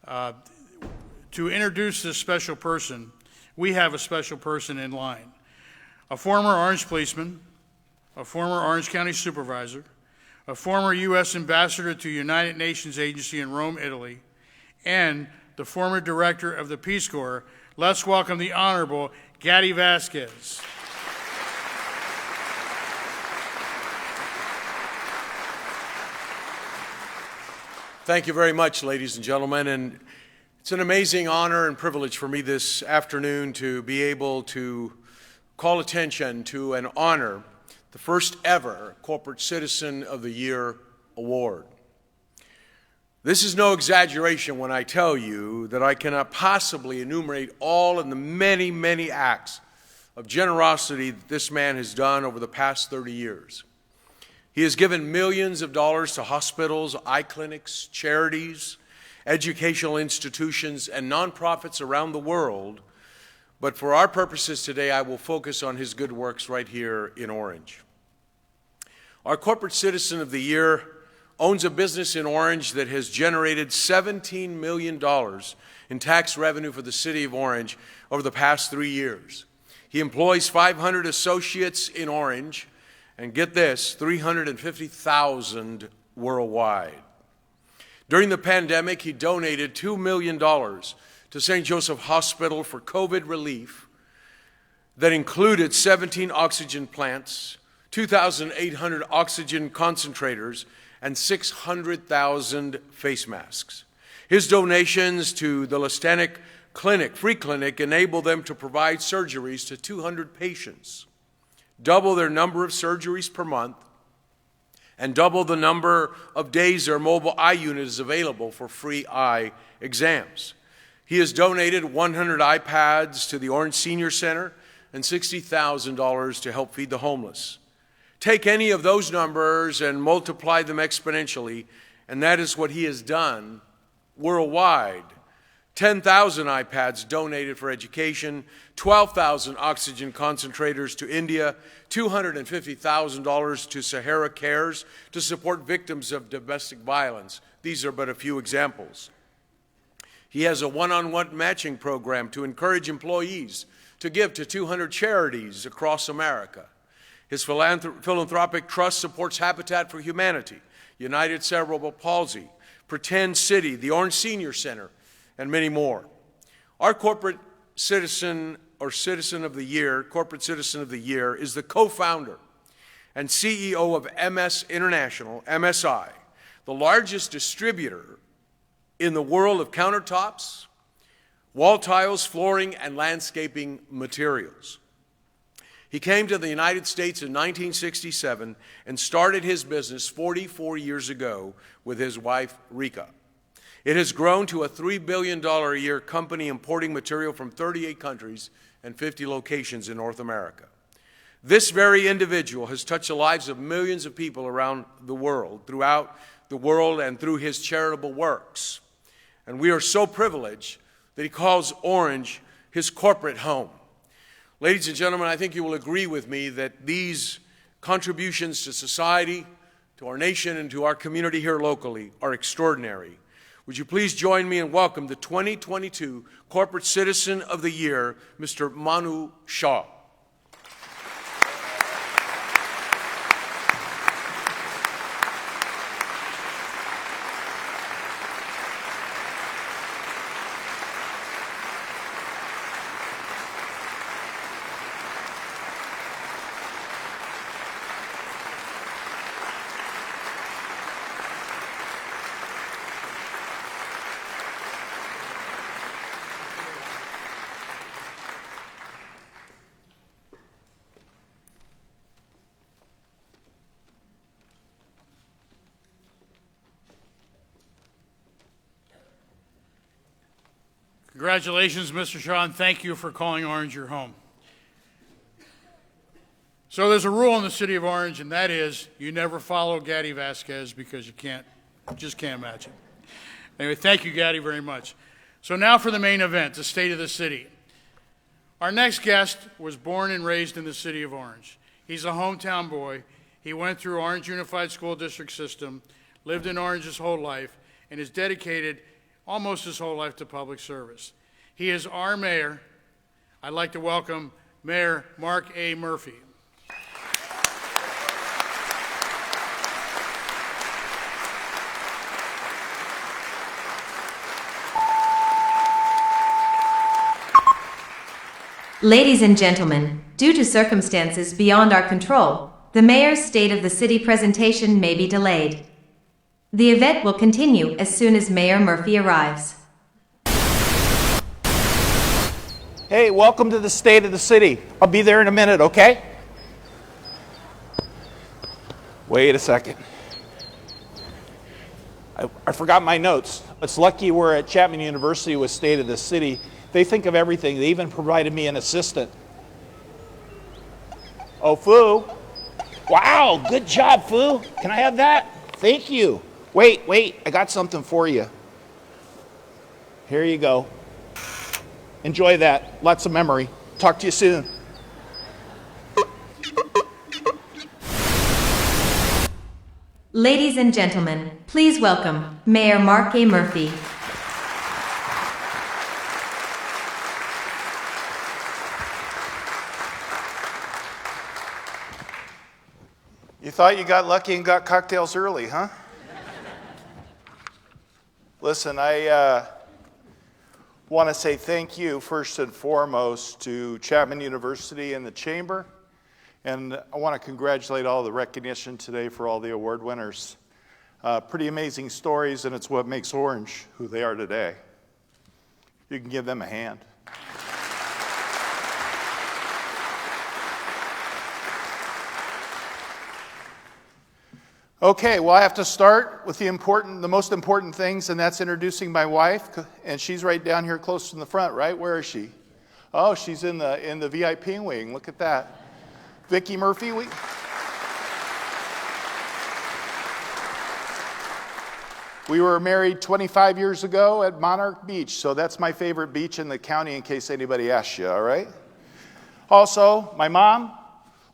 S6: To introduce this special person, we have a special person in line. A former Orange policeman, a former Orange County supervisor, a former U.S. ambassador to the United Nations Agency in Rome, Italy, and the former director of the Peace Corps. Let's welcome the Honorable Gaddy Vasquez.
S12: Thank you very much, ladies and gentlemen, and it's an amazing honor and privilege for me this afternoon to be able to call attention to and honor the first ever Corporate Citizen of the Year Award. This is no exaggeration when I tell you that I cannot possibly enumerate all of the many, many acts of generosity that this man has done over the past 30 years. He has given millions of dollars to hospitals, eye clinics, charities, educational institutions, and nonprofits around the world. But for our purposes today, I will focus on his good works right here in Orange. Our Corporate Citizen of the Year owns a business in Orange that has generated $17 million in tax revenue for the city of Orange over the past 3 years. He employs 500 associates in Orange, and get this, 350,000 worldwide. During the pandemic, he donated $2 million to St. Joseph Hospital for COVID relief that included 17 oxygen plants, 2,800 oxygen concentrators, and 600,000 face masks. His donations to the Lestanic Clinic, free clinic, enable them to provide surgeries to 200 patients, double their number of surgeries per month, and double the number of days their mobile eye unit is available for free eye exams. He has donated 100 iPads to the Orange Senior Center and $60,000 to help feed the homeless. Take any of those numbers and multiply them exponentially, and that is what he has done worldwide. 10,000 iPads donated for education, 12,000 oxygen concentrators to India, $250,000 to Sahara Cares to support victims of domestic violence. These are but a few examples. He has a one-on-one matching program to encourage employees to give to 200 charities across America. His philanthropic trust supports Habitat for Humanity, United Cerebral Palsy, Pretend City, the Orange Senior Center, and many more. Our Corporate Citizen or Citizen of the Year, Corporate Citizen of the Year, is the co-founder and CEO of MS International, MSI, the largest distributor in the world of countertops, wall tiles, flooring, and landscaping materials. He came to the United States in 1967 and started his business 44 years ago with his wife, Rika. It has grown to a $3 billion a year company importing material from 38 countries and 50 locations in North America. This very individual has touched the lives of millions of people around the world, throughout the world, and through his charitable works. And we are so privileged that he calls Orange his corporate home. Ladies and gentlemen, I think you will agree with me that these contributions to society, to our nation, and to our community here locally are extraordinary. Would you please join me and welcome the 2022 Corporate Citizen of the Year, Mr. Manu Shah.
S6: Congratulations, Mr. Shaw, and thank you for calling Orange your home. So there's a rule in the city of Orange, and that is you never follow Gaddy Vasquez because you just can't match it. Anyway, thank you, Gaddy, very much. So now for the main event, the state of the city. Our next guest was born and raised in the city of Orange. He's a hometown boy. He went through Orange Unified School District system, lived in Orange his whole life, and is dedicated almost his whole life to public service. He is our mayor. I'd like to welcome Mayor Mark A. Murphy.
S13: Ladies and gentlemen, due to circumstances beyond our control, the mayor's State of the City presentation may be delayed. The event will continue as soon as Mayor Murphy arrives.
S14: Hey, welcome to the State of the City. I'll be there in a minute, okay? Wait a second. I forgot my notes. It's lucky we're at Chapman University with State of the City. They think of everything. They even provided me an assistant. Oh, Fu. Wow, good job, Fu. Can I have that? Thank you. Wait, I got something for you. Here you go. Enjoy that. Lots of memory. Talk to you soon.
S13: Ladies and gentlemen, please welcome Mayor Mark A. Murphy.
S3: You thought you got lucky and got cocktails early, huh? Listen, I want to say thank you first and foremost to Chapman University and the Chamber. And I want to congratulate all the recognition today for all the award winners. Pretty amazing stories, and it's what makes Orange who they are today. You can give them a hand. Okay, well, I have to start with the most important things, and that's introducing my wife. And she's right down here close in the front, right? Where is she? Oh, she's in the VIP wing. Look at that. Vicki Murphy. We were married 25 years ago at Monarch Beach, so that's my favorite beach in the county in case anybody asks you, all right? Also, my mom,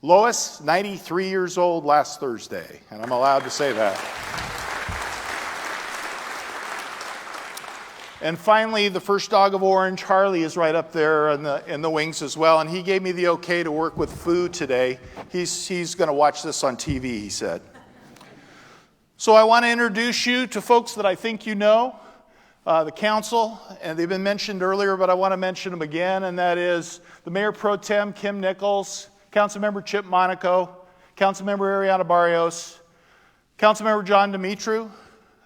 S3: Lois, 93 years old last Thursday, and I'm allowed to say that. And finally, the first dog of Orange, Harley, is right up there in the wings as well, and he gave me the okay to work with Fu today. He's going to watch this on TV, he said. So I want to introduce you to folks that I think you know, the council, and they've been mentioned earlier, but I want to mention them again, and that is the Mayor Pro Tem, Kim Nichols, Councilmember Chip Monaco, Councilmember Ariana Barrios, Councilmember John Dimitru,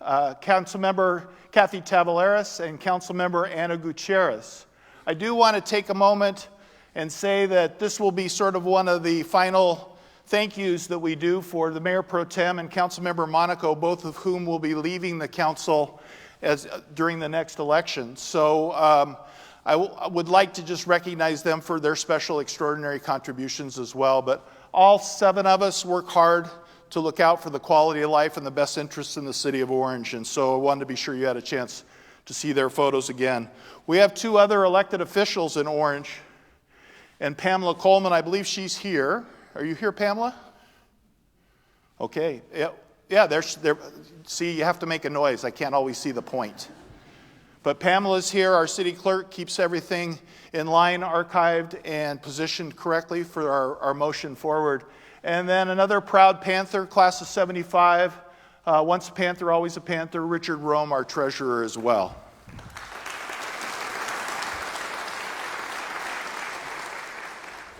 S3: Councilmember Kathy Tavaleras, and Councilmember Ana Gutierrez. I do want to take a moment and say that this will be sort of one of the final thank yous that we do for the Mayor Pro Tem and Councilmember Monaco, both of whom will be leaving the council during the next election. So I would like to just recognize them for their special extraordinary contributions as well. But all 7 of us work hard to look out for the quality of life and the best interests in the city of Orange. And so I wanted to be sure you had a chance to see their photos again. We have 2 other elected officials in Orange. And Pamela Coleman, I believe she's here. Are you here, Pamela? Okay. Yeah, see, you have to make a noise. I can't always see the point. But Pamela's here. Our city clerk keeps everything in line, archived, and positioned correctly for our motion forward. And then another proud Panther, class of 75. Once a Panther, always a Panther. Richard Rome, our treasurer as well.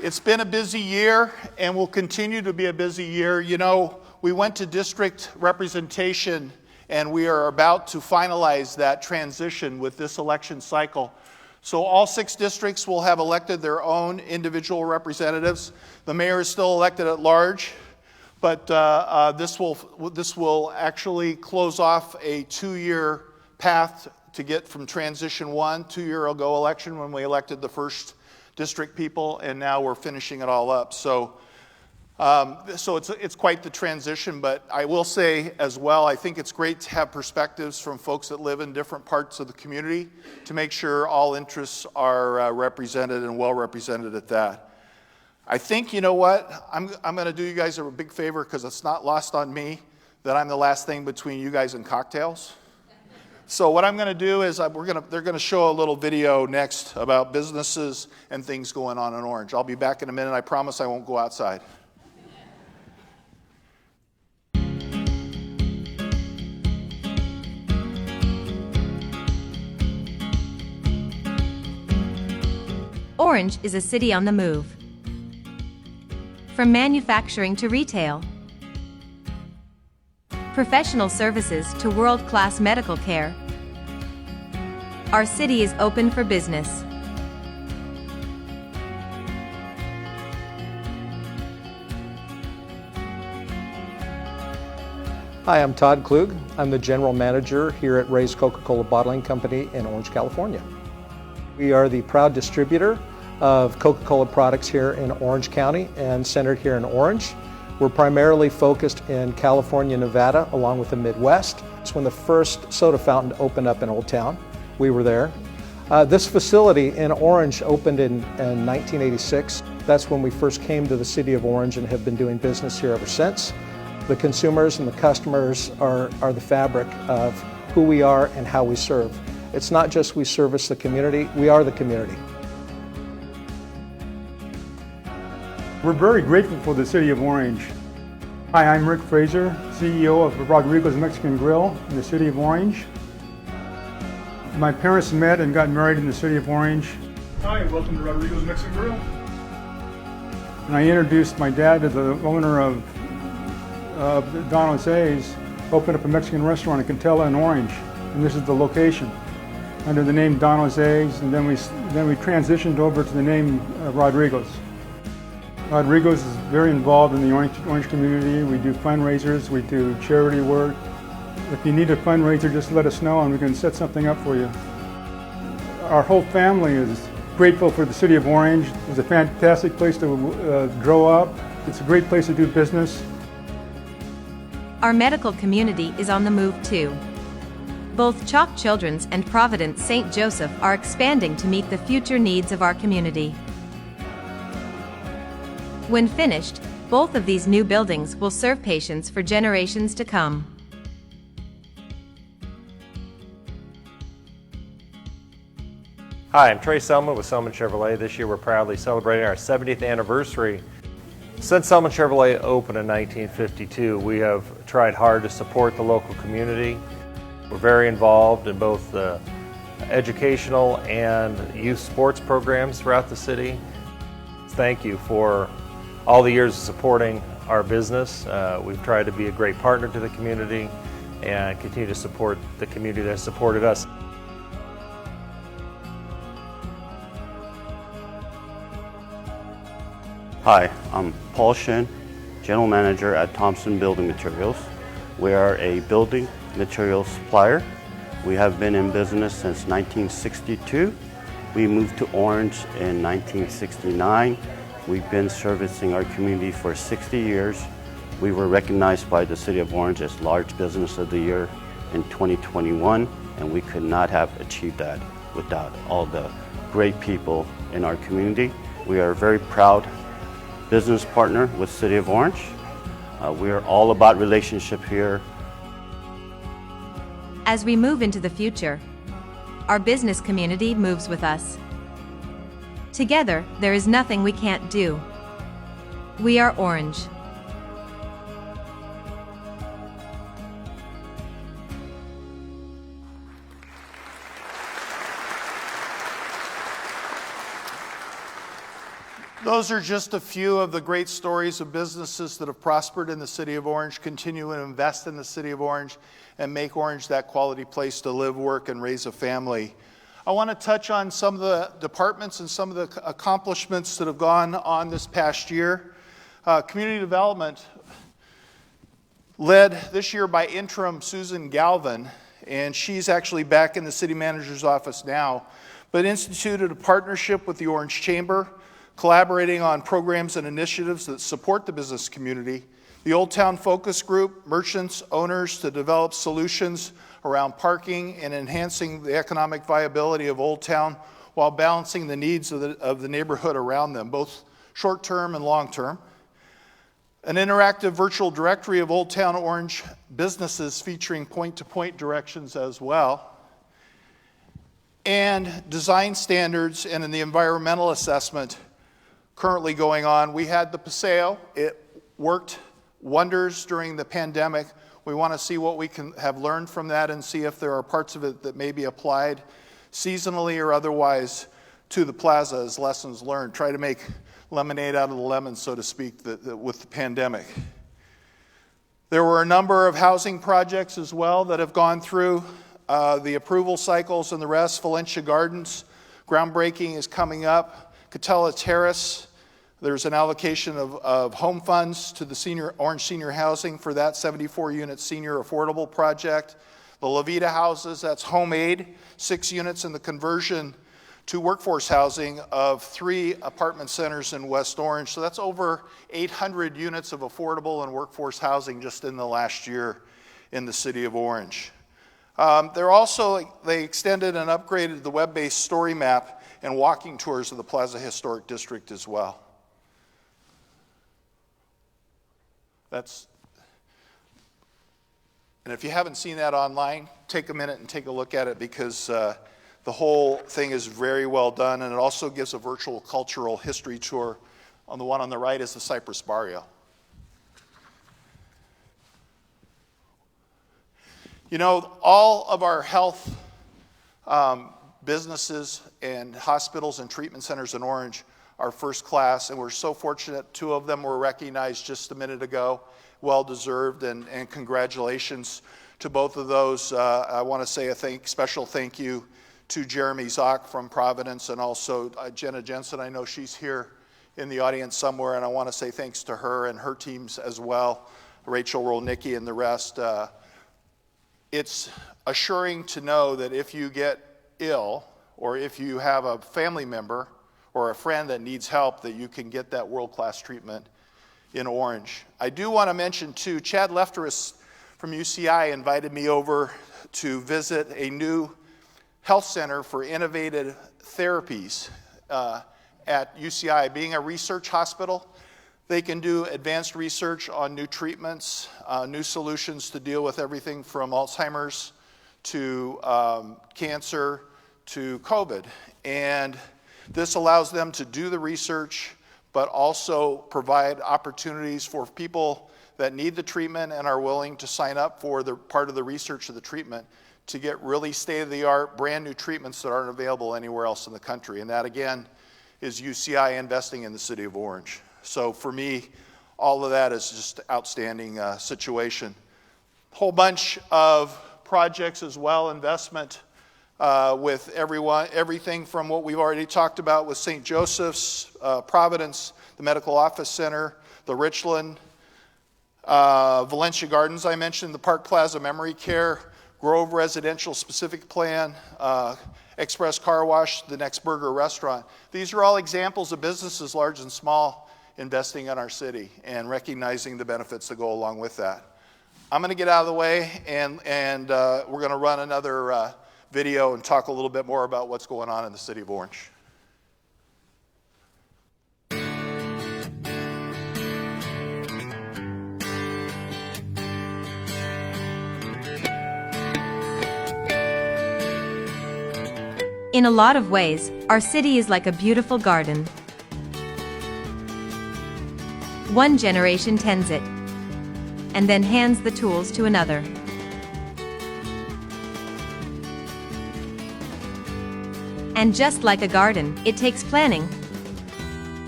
S3: It's been a busy year and will continue to be a busy year. You know, we went to district representation and we are about to finalize that transition with this election cycle. So all 6 districts will have elected their own individual representatives. The mayor is still elected at large, but this will actually close off a 2-year path to get from transition 1, 2-year ago election when we elected the first district people, and now we're finishing it all up. So it's quite the transition, but I will say as well, I think it's great to have perspectives from folks that live in different parts of the community to make sure all interests are represented and well represented at that. I think, you know what, I'm going to do you guys a big favor because it's not lost on me that I'm the last thing between you guys and cocktails. So what I'm going to do is they're going to show a little video next about businesses and things going on in Orange. I'll be back in a minute. I promise I won't go outside.
S13: Orange is a city on the move. From manufacturing to retail, professional services to world-class medical care, our city is open for business.
S15: Hi, I'm Todd Klug. I'm the General Manager here at Ray's Coca-Cola Bottling Company in Orange, California. We are the proud distributor of Coca-Cola products here in Orange County and centered here in Orange. We're primarily focused in California, Nevada, along with the Midwest. It's when the first soda fountain opened up in Old Town. We were there. This facility in Orange opened in 1986. That's when we first came to the city of Orange and have been doing business here ever since. The consumers and the customers are the fabric of who we are and how we serve. It's not just we service the community, we are the community.
S16: We're very grateful for the city of Orange. Hi, I'm Rick Fraser, CEO of Rodrigo's Mexican Grill in the city of Orange. My parents met and got married in the city of Orange. Hi, welcome to Rodrigo's Mexican Grill. And I introduced my dad to the owner of Don Jose's, opened up a Mexican restaurant in Cantella in Orange, and this is the location under the name Don Jose's, and then we transitioned over to the name Rodrigo's. Rodrigo's is very involved in the Orange community. We do fundraisers, we do charity work. If you need a fundraiser, just let us know and we can set something up for you. Our whole family is grateful for the city of Orange. It's a fantastic place to grow up. It's a great place to do business.
S13: Our medical community is on the move too. Both Chalk Children's and Providence St. Joseph are expanding to meet the future needs of our community. When finished, both of these new buildings will serve patients for generations to come.
S17: Hi, I'm Trey Selman with Selman Chevrolet. This year we're proudly celebrating our 70th anniversary. Since Selman Chevrolet opened in 1952, we have tried hard to support the local community. We're very involved in both the educational and youth sports programs throughout the city. Thank you for all the years of supporting our business. We've tried to be a great partner to the community and continue to support the community that has supported us.
S18: Hi, I'm Paul Shin, General Manager at Thompson Building Materials. We are a building materials supplier. We have been in business since 1962. We moved to Orange in 1969. We've been servicing our community for 60 years. We were recognized by the City of Orange as Large Business of the Year in 2021, and we could not have achieved that without all the great people in our community. We are a very proud business partner with City of Orange. We are all about relationship here.
S13: As we move into the future, our business community moves with us. Together, there is nothing we can't do. We are Orange.
S19: Those are just a few of the great stories of businesses that have prospered in the city of Orange, continue to invest in the city of Orange, and make Orange that quality place to live, work, and raise a family. I want to touch on some of the departments and some of the accomplishments that have gone on this past year. Community development, led this year by interim Susan Galvin, and she's actually back in the city manager's office now, but instituted a partnership with the Orange Chamber, collaborating on programs and initiatives that support the business community. The Old Town Focus Group, merchants, owners to develop solutions around parking and enhancing the economic viability of Old Town while balancing the needs of the neighborhood around them, both short-term and long-term. An interactive virtual directory of Old Town Orange businesses featuring point-to-point directions as well. And design standards and in the environmental assessment currently going on. We had the Paseo. It worked wonders during the pandemic. We want to see what we can have learned from that and see if there are parts of it that may be applied seasonally or otherwise to the plaza as lessons learned. Try to make lemonade out of the lemon, so to speak, with the pandemic. There were a number of housing projects as well that have gone through the approval cycles and the rest. Valencia Gardens, groundbreaking is coming up. Catella Terrace, There's an allocation of home funds to the Orange Senior Housing for that 74-unit senior affordable project. The La Vida houses, that's home aid, 6 units in the conversion to workforce housing of 3 apartment centers in West Orange. So that's over 800 units of affordable and workforce housing just in the last year in the city of Orange. They extended and upgraded the web-based story map and walking tours of the Plaza Historic District as well. And if you haven't seen that online, take a minute and take a look at it, because the whole thing is very well done, and it also gives a virtual cultural history tour. On the one on the right is the Cypress Barrio. You know, all of our health businesses and hospitals and treatment centers in Orange are first class, and we're so fortunate 2 of them were recognized just a minute ago. Well deserved, and congratulations to both of those. I want to say a special thank you to Jeremy Zock from Providence, and also Jenna Jensen. I know she's here in the audience somewhere, and I want to say thanks to her and her teams as well, Rachel Rolnicki and the rest. It's assuring to know that if you get ill, or if you have a family member or a friend that needs help, that you can get that world-class treatment in Orange. I do want to mention too, Chad Lefteris from UCI invited me over to visit a new health center for innovative therapies at UCI. Being a research hospital, they can do advanced research on new treatments, new solutions to deal with everything from Alzheimer's to cancer to COVID. And this allows them to do the research, but also provide opportunities for people that need the treatment and are willing to sign up for the part of the research of the treatment to get really state-of-the-art, brand new treatments that aren't available anywhere else in the country. And that, again, is UCI investing in the city of Orange. So for me, all of that is just an outstanding situation. Whole bunch of projects as well, investment with everything from what we've already talked about with St. Joseph's, Providence, the Medical Office Center, the Richland, Valencia Gardens, I mentioned, the Park Plaza Memory Care, Grove Residential Specific Plan, Express Car Wash, the Next Burger Restaurant. These are all examples of businesses, large and small, investing in our city and recognizing the benefits that go along with that. I'm going to get out of the way, and we're going to run another video and talk a little bit more about what's going on in the city of Orange.
S13: In a lot of ways, our city is like a beautiful garden. One generation tends it, and then hands the tools to another. And just like a garden, it takes planning,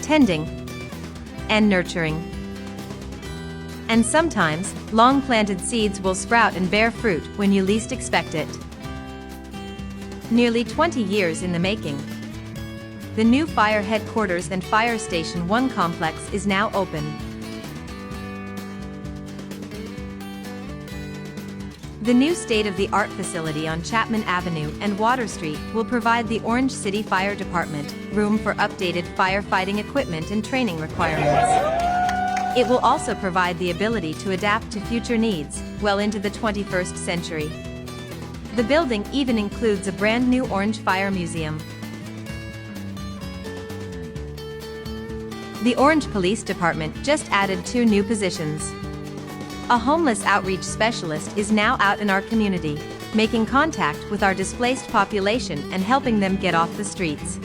S13: tending, and nurturing. And sometimes, long-planted seeds will sprout and bear fruit when you least expect it. Nearly 20 years in the making. The new fire headquarters and Fire Station 1 complex is now open. The new state-of-the-art facility on Chapman Avenue and Water Street will provide the Orange City Fire Department room for updated firefighting equipment and training requirements. It will also provide the ability to adapt to future needs well into the 21st century. The building even includes a brand new Orange Fire Museum. The Orange Police Department just added 2 new positions. A homeless outreach specialist is now out in our community, making contact with our displaced population and helping them get off the streets.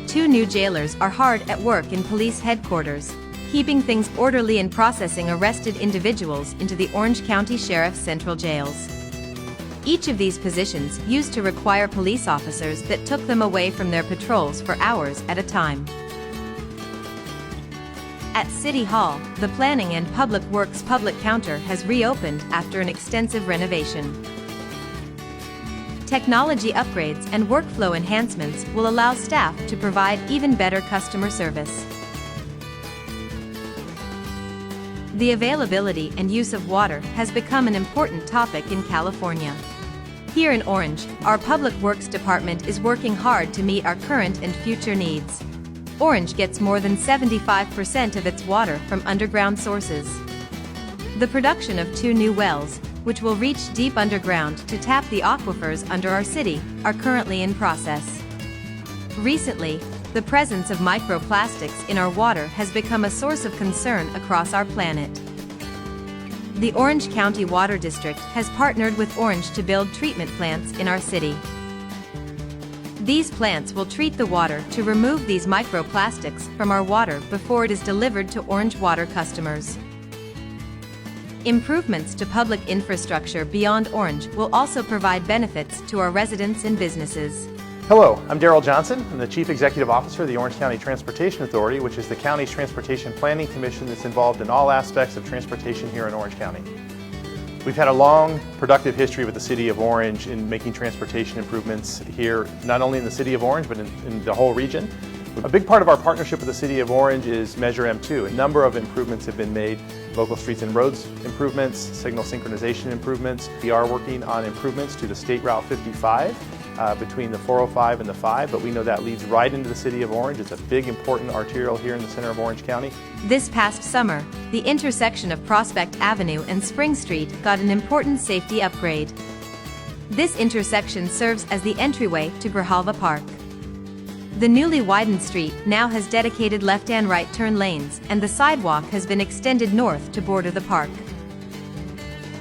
S13: 2 new jailers are hard at work in police headquarters, keeping things orderly and processing arrested individuals into the Orange County Sheriff's Central Jails. Each of these positions used to require police officers that took them away from their patrols for hours at a time. At City Hall, the Planning and Public Works public counter has reopened after an extensive renovation. Technology upgrades and workflow enhancements will allow staff to provide even better customer service. The availability and use of water has become an important topic in California. Here in Orange, our Public Works Department is working hard to meet our current and future needs. Orange gets more than 75% of its water from underground sources. The production of 2 new wells, which will reach deep underground to tap the aquifers under our city, are currently in process. Recently, the presence of microplastics in our water has become a source of concern across our planet. The Orange County Water District has partnered with Orange to build treatment plants in our city. These plants will treat the water to remove these microplastics from our water before it is delivered to Orange Water customers. Improvements to public infrastructure beyond Orange will also provide benefits to our residents and businesses.
S20: Hello, I'm Darrell Johnson. I'm the Chief Executive Officer of the Orange County Transportation Authority, which is the county's transportation planning commission that's involved in all aspects of transportation here in Orange County. We've had a long, productive history with the City of Orange in making transportation improvements here, not only in the City of Orange, but in the whole region. A big part of our partnership with the City of Orange is Measure M2. A number of improvements have been made, local streets and roads improvements, signal synchronization improvements. We are working on improvements to the State Route 55 between the 405 and the 5, but we know that leads right into the City of Orange. It's a big, important arterial here in the center of Orange County.
S13: This past summer, the intersection of Prospect Avenue and Spring Street got an important safety upgrade. This intersection serves as the entryway to Grijalva Park. The newly widened street now has dedicated left and right turn lanes, and the sidewalk has been extended north to border the park.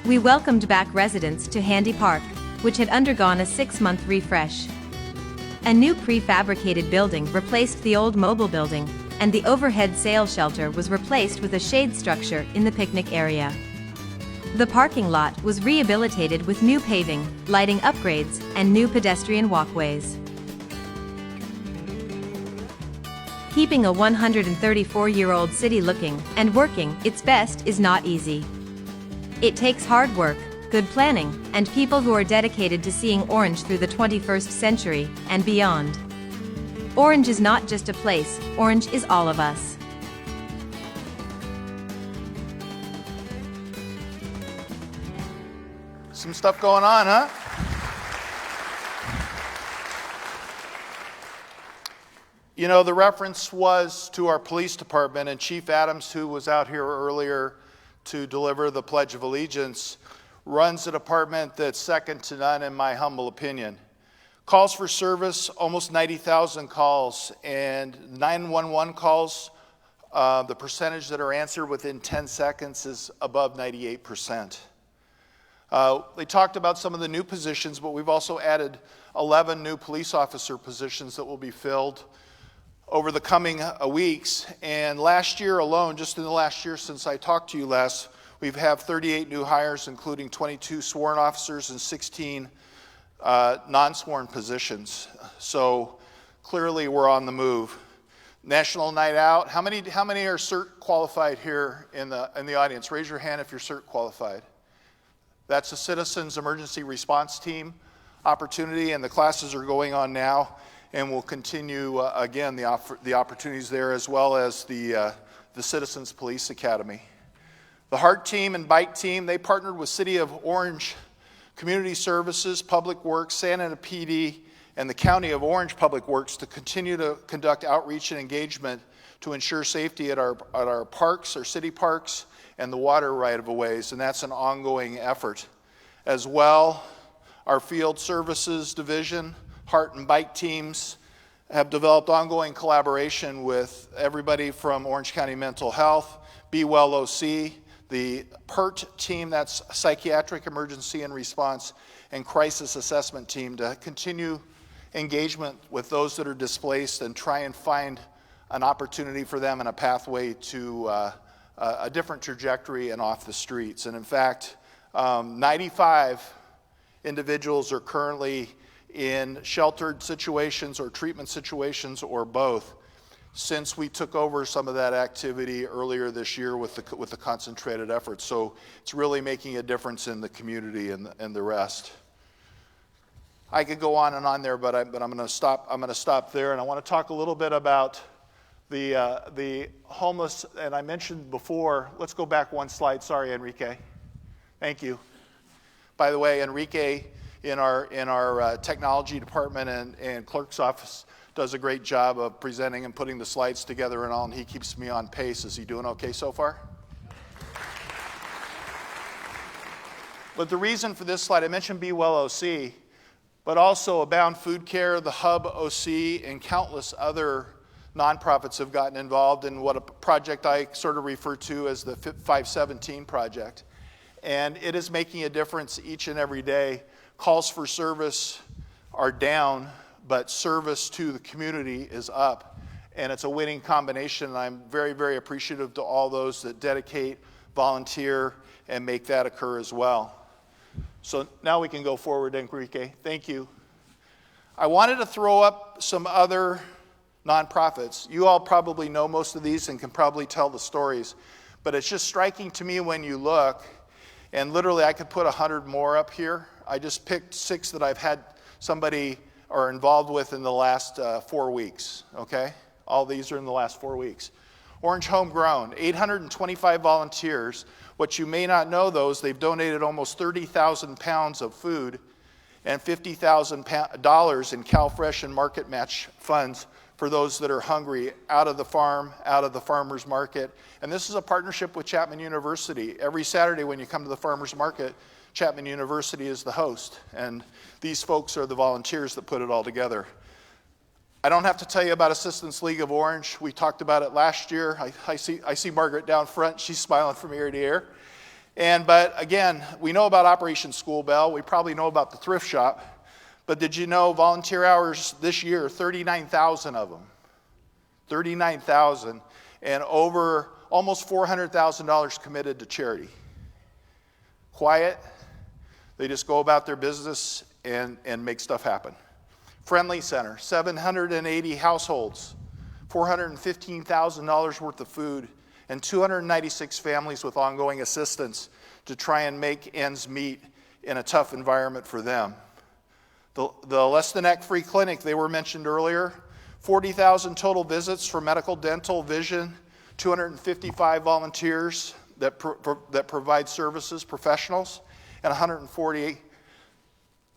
S13: We welcomed back residents to Handy Park, which had undergone a 6-month refresh. A new prefabricated building replaced the old mobile building, and the overhead sail shelter was replaced with a shade structure in the picnic area. The parking lot was rehabilitated with new paving, lighting upgrades, and new pedestrian walkways. Keeping a 134-year-old city looking and working its best is not easy. It takes hard work, good planning, and people who are dedicated to seeing Orange through the 21st century and beyond. Orange is not just a place, Orange is all of us.
S19: Some stuff going on, huh? You know, the reference was to our police department, and Chief Adams, who was out here earlier to deliver the Pledge of Allegiance, runs a department that's second to none in my humble opinion. Calls for service, almost 90,000 calls, and 911 calls, the percentage that are answered within 10 seconds is above 98%. They talked about some of the new positions, but we've also added 11 new police officer positions that will be filled over the coming weeks. And last year alone, just in the last year since I talked to you last, we've had 38 new hires, including 22 sworn officers and 16 non-sworn positions. So clearly we're on the move. National Night Out. How many are CERT qualified here in the audience? Raise your hand if you're CERT qualified. That's a Citizens Emergency Response Team opportunity, and the classes are going on now, and we'll continue again the opportunities there, as well as the Citizens Police Academy. The HEART team and BIKE team, they partnered with City of Orange Community Services, Public Works, Santa Ana PD, and the County of Orange Public Works to continue to conduct outreach and engagement to ensure safety at our parks, our city parks, and the water right-of-ways, and that's an ongoing effort. As well, our Field Services Division, HEART and BIKE teams have developed ongoing collaboration with everybody from Orange County Mental Health, Be Well OC, the PERT team, that's Psychiatric Emergency and Response, and Crisis Assessment team to continue engagement with those that are displaced and try and find an opportunity for them and a pathway to a different trajectory and off the streets. And in fact, 95 individuals are currently in sheltered situations or treatment situations or both, since we took over some of that activity earlier this year with the concentrated effort. So it's really making a difference in the community and the rest. I could go on and on there, but I'm going to stop. I'm going to stop there, and I want to talk a little bit about the homeless, and I mentioned before, let's go back one slide. Sorry, Enrique. Thank you. By the way, Enrique in our technology department and clerk's office does a great job of presenting and putting the slides together and all, and he keeps me on pace. Is he doing okay so far? But the reason for this slide, I mentioned Be Well OC, but also Abound Food Care, the Hub OC, and countless other nonprofits have gotten involved in what a project I sort of refer to as the 517 project. And it is making a difference each and every day. Calls for service are down, but service to the community is up. And it's a winning combination. And I'm very, very appreciative to all those that dedicate, volunteer, and make that occur as well. So now we can go forward, Enrique. Thank you. I wanted to throw up some other nonprofits. You all probably know most of these and can probably tell the stories. But it's just striking to me when you look, and literally I could put 100 more up here. I just picked 6 that I've had somebody or involved with in the last 4 weeks, okay? All these are in the last 4 weeks. Orange Homegrown, 825 volunteers. What you may not know, though, is they've donated almost 30,000 pounds of food and $50,000 in CalFresh and Market Match funds for those that are hungry out of the farm, out of the farmer's market. And this is a partnership with Chapman University. Every Saturday when you come to the farmer's market, Chapman University is the host. And these folks are the volunteers that put it all together. I don't have to tell you about Assistance League of Orange. We talked about it last year. I see Margaret down front. She's smiling from ear to ear. But again, we know about Operation School Bell. We probably know about the thrift shop. But did you know volunteer hours this year, 39,000 of them. 39,000. And over almost $400,000 committed to charity. Quiet. They just go about their business and make stuff happen. Friendly Center, 780 households, $415,000 worth of food, and 296 families with ongoing assistance to try and make ends meet in a tough environment for them. The Less Than Act Free Clinic, they were mentioned earlier, 40,000 total visits for medical, dental, vision, 255 volunteers that provide services, professionals, and 140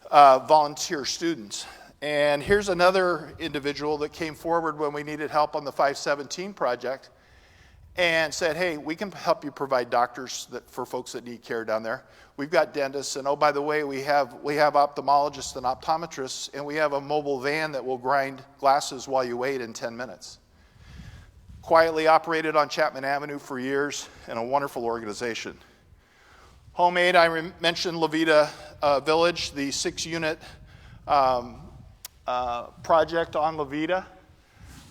S19: volunteer students. And here's another individual that came forward when we needed help on the 517 project and said, hey, we can help you provide doctors for folks that need care down there. We've got dentists, and oh, by the way, we have ophthalmologists and optometrists, and we have a mobile van that will grind glasses while you wait in 10 minutes. Quietly operated on Chapman Avenue for years, and a wonderful organization. Homemade, I mentioned La Vida Village, the 6-unit project on La Vida.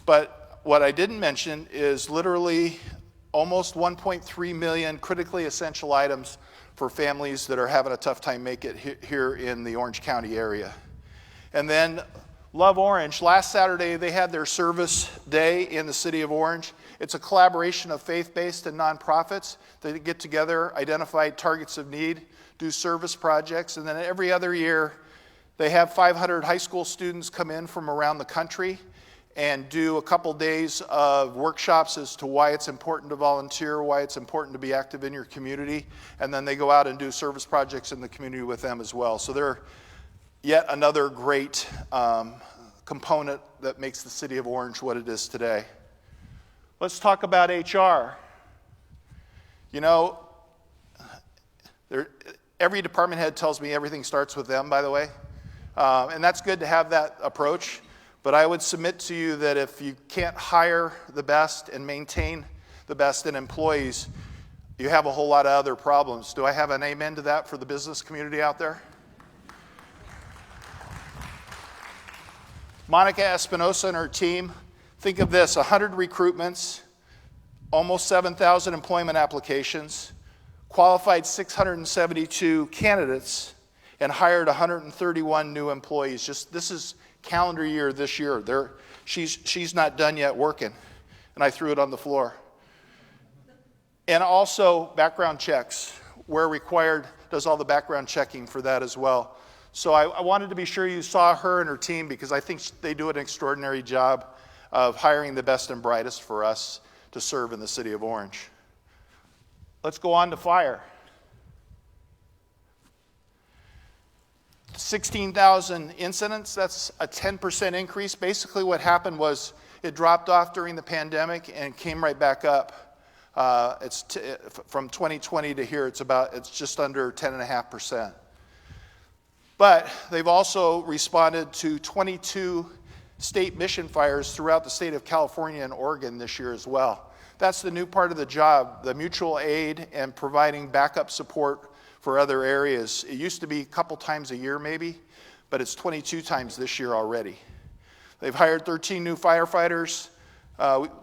S19: But what I didn't mention is literally almost 1.3 million critically essential items for families that are having a tough time make it here in the Orange County area. And then Love Orange, last Saturday they had their service day in the city of Orange. It's a collaboration of faith-based and nonprofits that get together, identify targets of need, do service projects, and then every other year they have 500 high school students come in from around the country and do a couple days of workshops as to why it's important to volunteer, why it's important to be active in your community, and then they go out and do service projects in the community with them as well. So they're yet another great component that makes the city of Orange what it is today. Let's talk about HR. You know, every department head tells me everything starts with them, by the way. And that's good to have that approach. But I would submit to you that if you can't hire the best and maintain the best in employees, you have a whole lot of other problems. Do I have an amen to that for the business community out there? Monica Espinosa and her team, think of this, 100 recruitments, almost 7,000 employment applications, qualified 672 candidates, and hired 131 new employees. Just this is calendar year this year. She's not done yet working, and I threw it on the floor. And also background checks, where required, does all the background checking for that as well. So I wanted to be sure you saw her and her team because I think they do an extraordinary job of hiring the best and brightest for us to serve in the city of Orange. Let's go on to fire. 16,000 incidents, that's a 10% increase. Basically what happened was it dropped off during the pandemic and came right back up. From 2020 to here, it's just under 10.5%. But they've also responded to 22 state mission fires throughout the state of California and Oregon this year as well. That's the new part of the job, the mutual aid and providing backup support for other areas. It used to be a couple times a year maybe, but it's 22 times this year already. They've hired 13 new firefighters.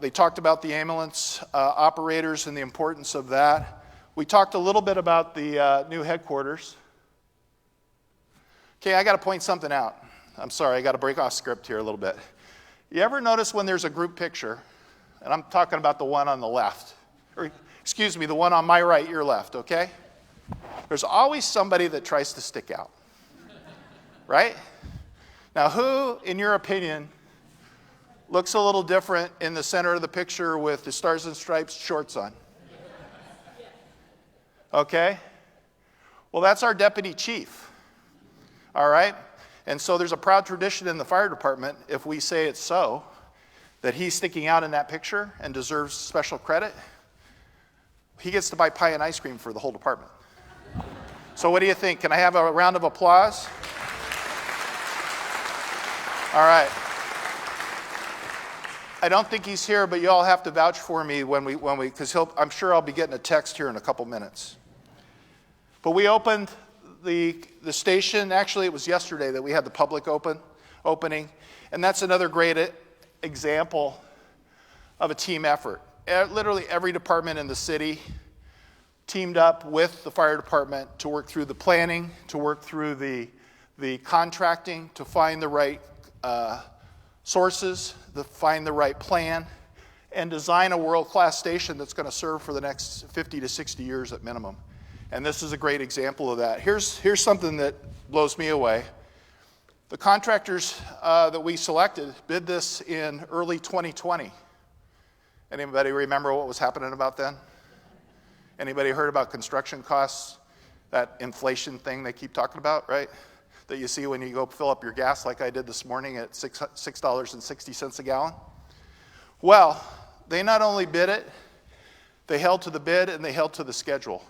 S19: They talked about the ambulance operators and the importance of that. We talked a little bit about the new headquarters. Okay, I got to point something out. I'm sorry, I got to break off script here a little bit. You ever notice when there's a group picture, and I'm talking about the one on the left, or excuse me, the one on my right, your left, okay? There's always somebody that tries to stick out, right? Now, who, in your opinion, looks a little different in the center of the picture with the Stars and Stripes shorts on? Okay? Well, that's our deputy chief, all right? And so there's a proud tradition in the fire department, if we say it's so, that he's sticking out in that picture and deserves special credit. He gets to buy pie and ice cream for the whole department. So what do you think? Can I have a round of applause? All right. I don't think he's here, but you all have to vouch for me because I'm sure I'll be getting a text here in a couple minutes. But we opened the station. Actually, it was yesterday that we had the public opening, and that's another great example of a team effort. Literally every department in the city teamed up with the fire department to work through the planning, to work through the contracting, to find the right sources, to find the right plan, and design a world-class station that's going to serve for the next 50 to 60 years at minimum. And this is a great example of that. Here's something that blows me away. The contractors that we selected bid this in early 2020. Anybody remember what was happening about then? Anybody heard about construction costs? That inflation thing they keep talking about, right? That you see when you go fill up your gas like I did this morning at $6.60 a gallon. Well, they not only bid it, they held to the bid and they held to the schedule.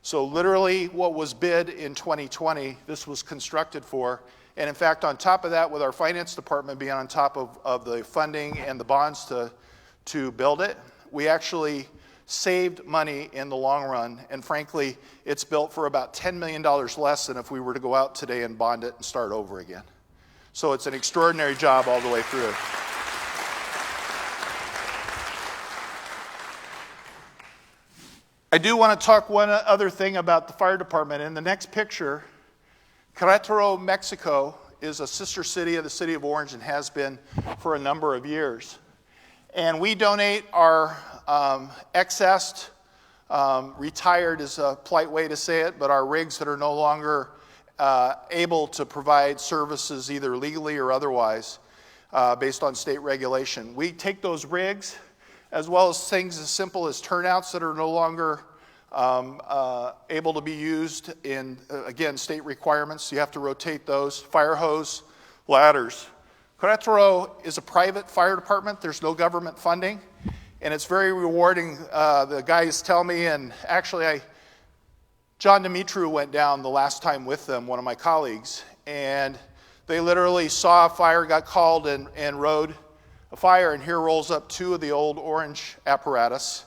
S19: So literally what was bid in 2020, this was constructed for. And in fact, on top of that, with our finance department being on top of the funding and the bonds to build it, we actually saved money in the long run. And frankly, it's built for about $10 million less than if we were to go out today and bond it and start over again. So it's an extraordinary job all the way through. I do want to talk one other thing about the fire department. In the next picture, Querétaro, Mexico is a sister city of the city of Orange and has been for a number of years. And we donate our excessed, retired is a polite way to say it, but our rigs that are no longer able to provide services either legally or otherwise based on state regulation. We take those rigs as well as things as simple as turnouts that are no longer able to be used in, again, state requirements. You have to rotate those. Fire hose, ladders. Querétaro is a private fire department. There's no government funding. And it's very rewarding. The guys tell me, and actually John Dimitru went down the last time with them, one of my colleagues, and they literally saw a fire, got called, and rode a fire, and here rolls up two of the old orange apparatus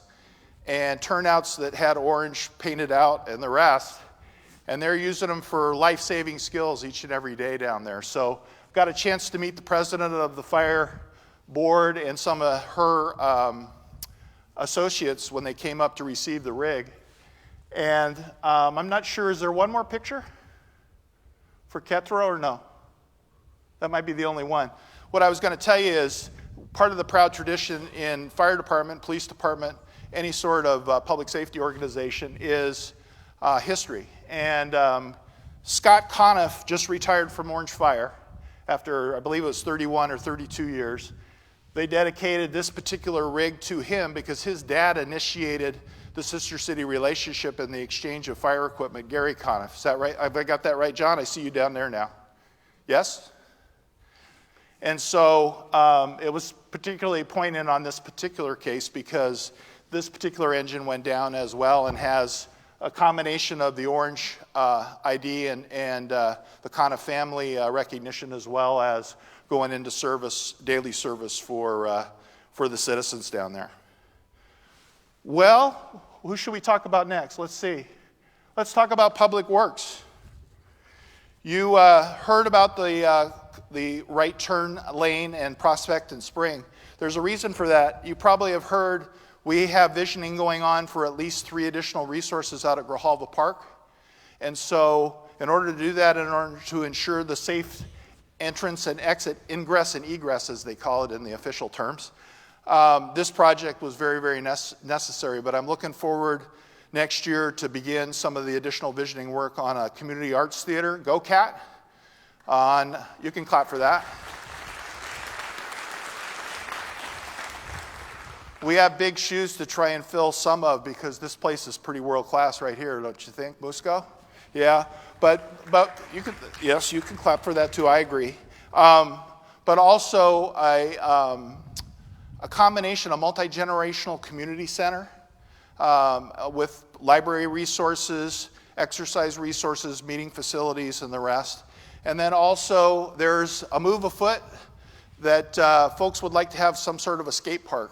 S19: and turnouts that had orange painted out and the rest, and they're using them for life-saving skills each and every day down there. So I've got a chance to meet the president of the fire board and some of her associates when they came up to receive the rig. And I'm not sure, is there one more picture for Querétaro or no? That might be the only one. What I was going to tell you is part of the proud tradition in fire department, police department, any sort of public safety organization is history. And Scott Conniff just retired from Orange Fire after, I believe it was 31 or 32 years. They dedicated this particular rig to him because his dad initiated the Sister City relationship and the exchange of fire equipment. Gary Conniff, is that right? Have I got that right, John? I see you down there now. Yes? And so it was particularly poignant on this particular case because this particular engine went down as well and has a combination of the Orange ID and the Conniff family recognition, as well as going into service, daily service for the citizens down there. Well, who should we talk about next? Let's see. Let's talk about Public Works. You heard about the right turn lane and Prospect and Spring. There's a reason for that. You probably have heard we have visioning going on for at least 3 additional resources out at Grijalva Park. And so in order to do that, in order to ensure the safe entrance and exit, ingress and egress as they call it in the official terms, this project was very, very necessary. But I'm looking forward next year to begin some of the additional visioning work on a community arts theater, GoCat. You can clap for that. We have big shoes to try and fill some of because this place is pretty world class right here, don't you think, Musco? Yeah, but you can, yes, you can clap for that too. I agree. But also a combination, a multi-generational community center with library resources, exercise resources, meeting facilities, and the rest. And then also there's a move afoot that folks would like to have some sort of a skate park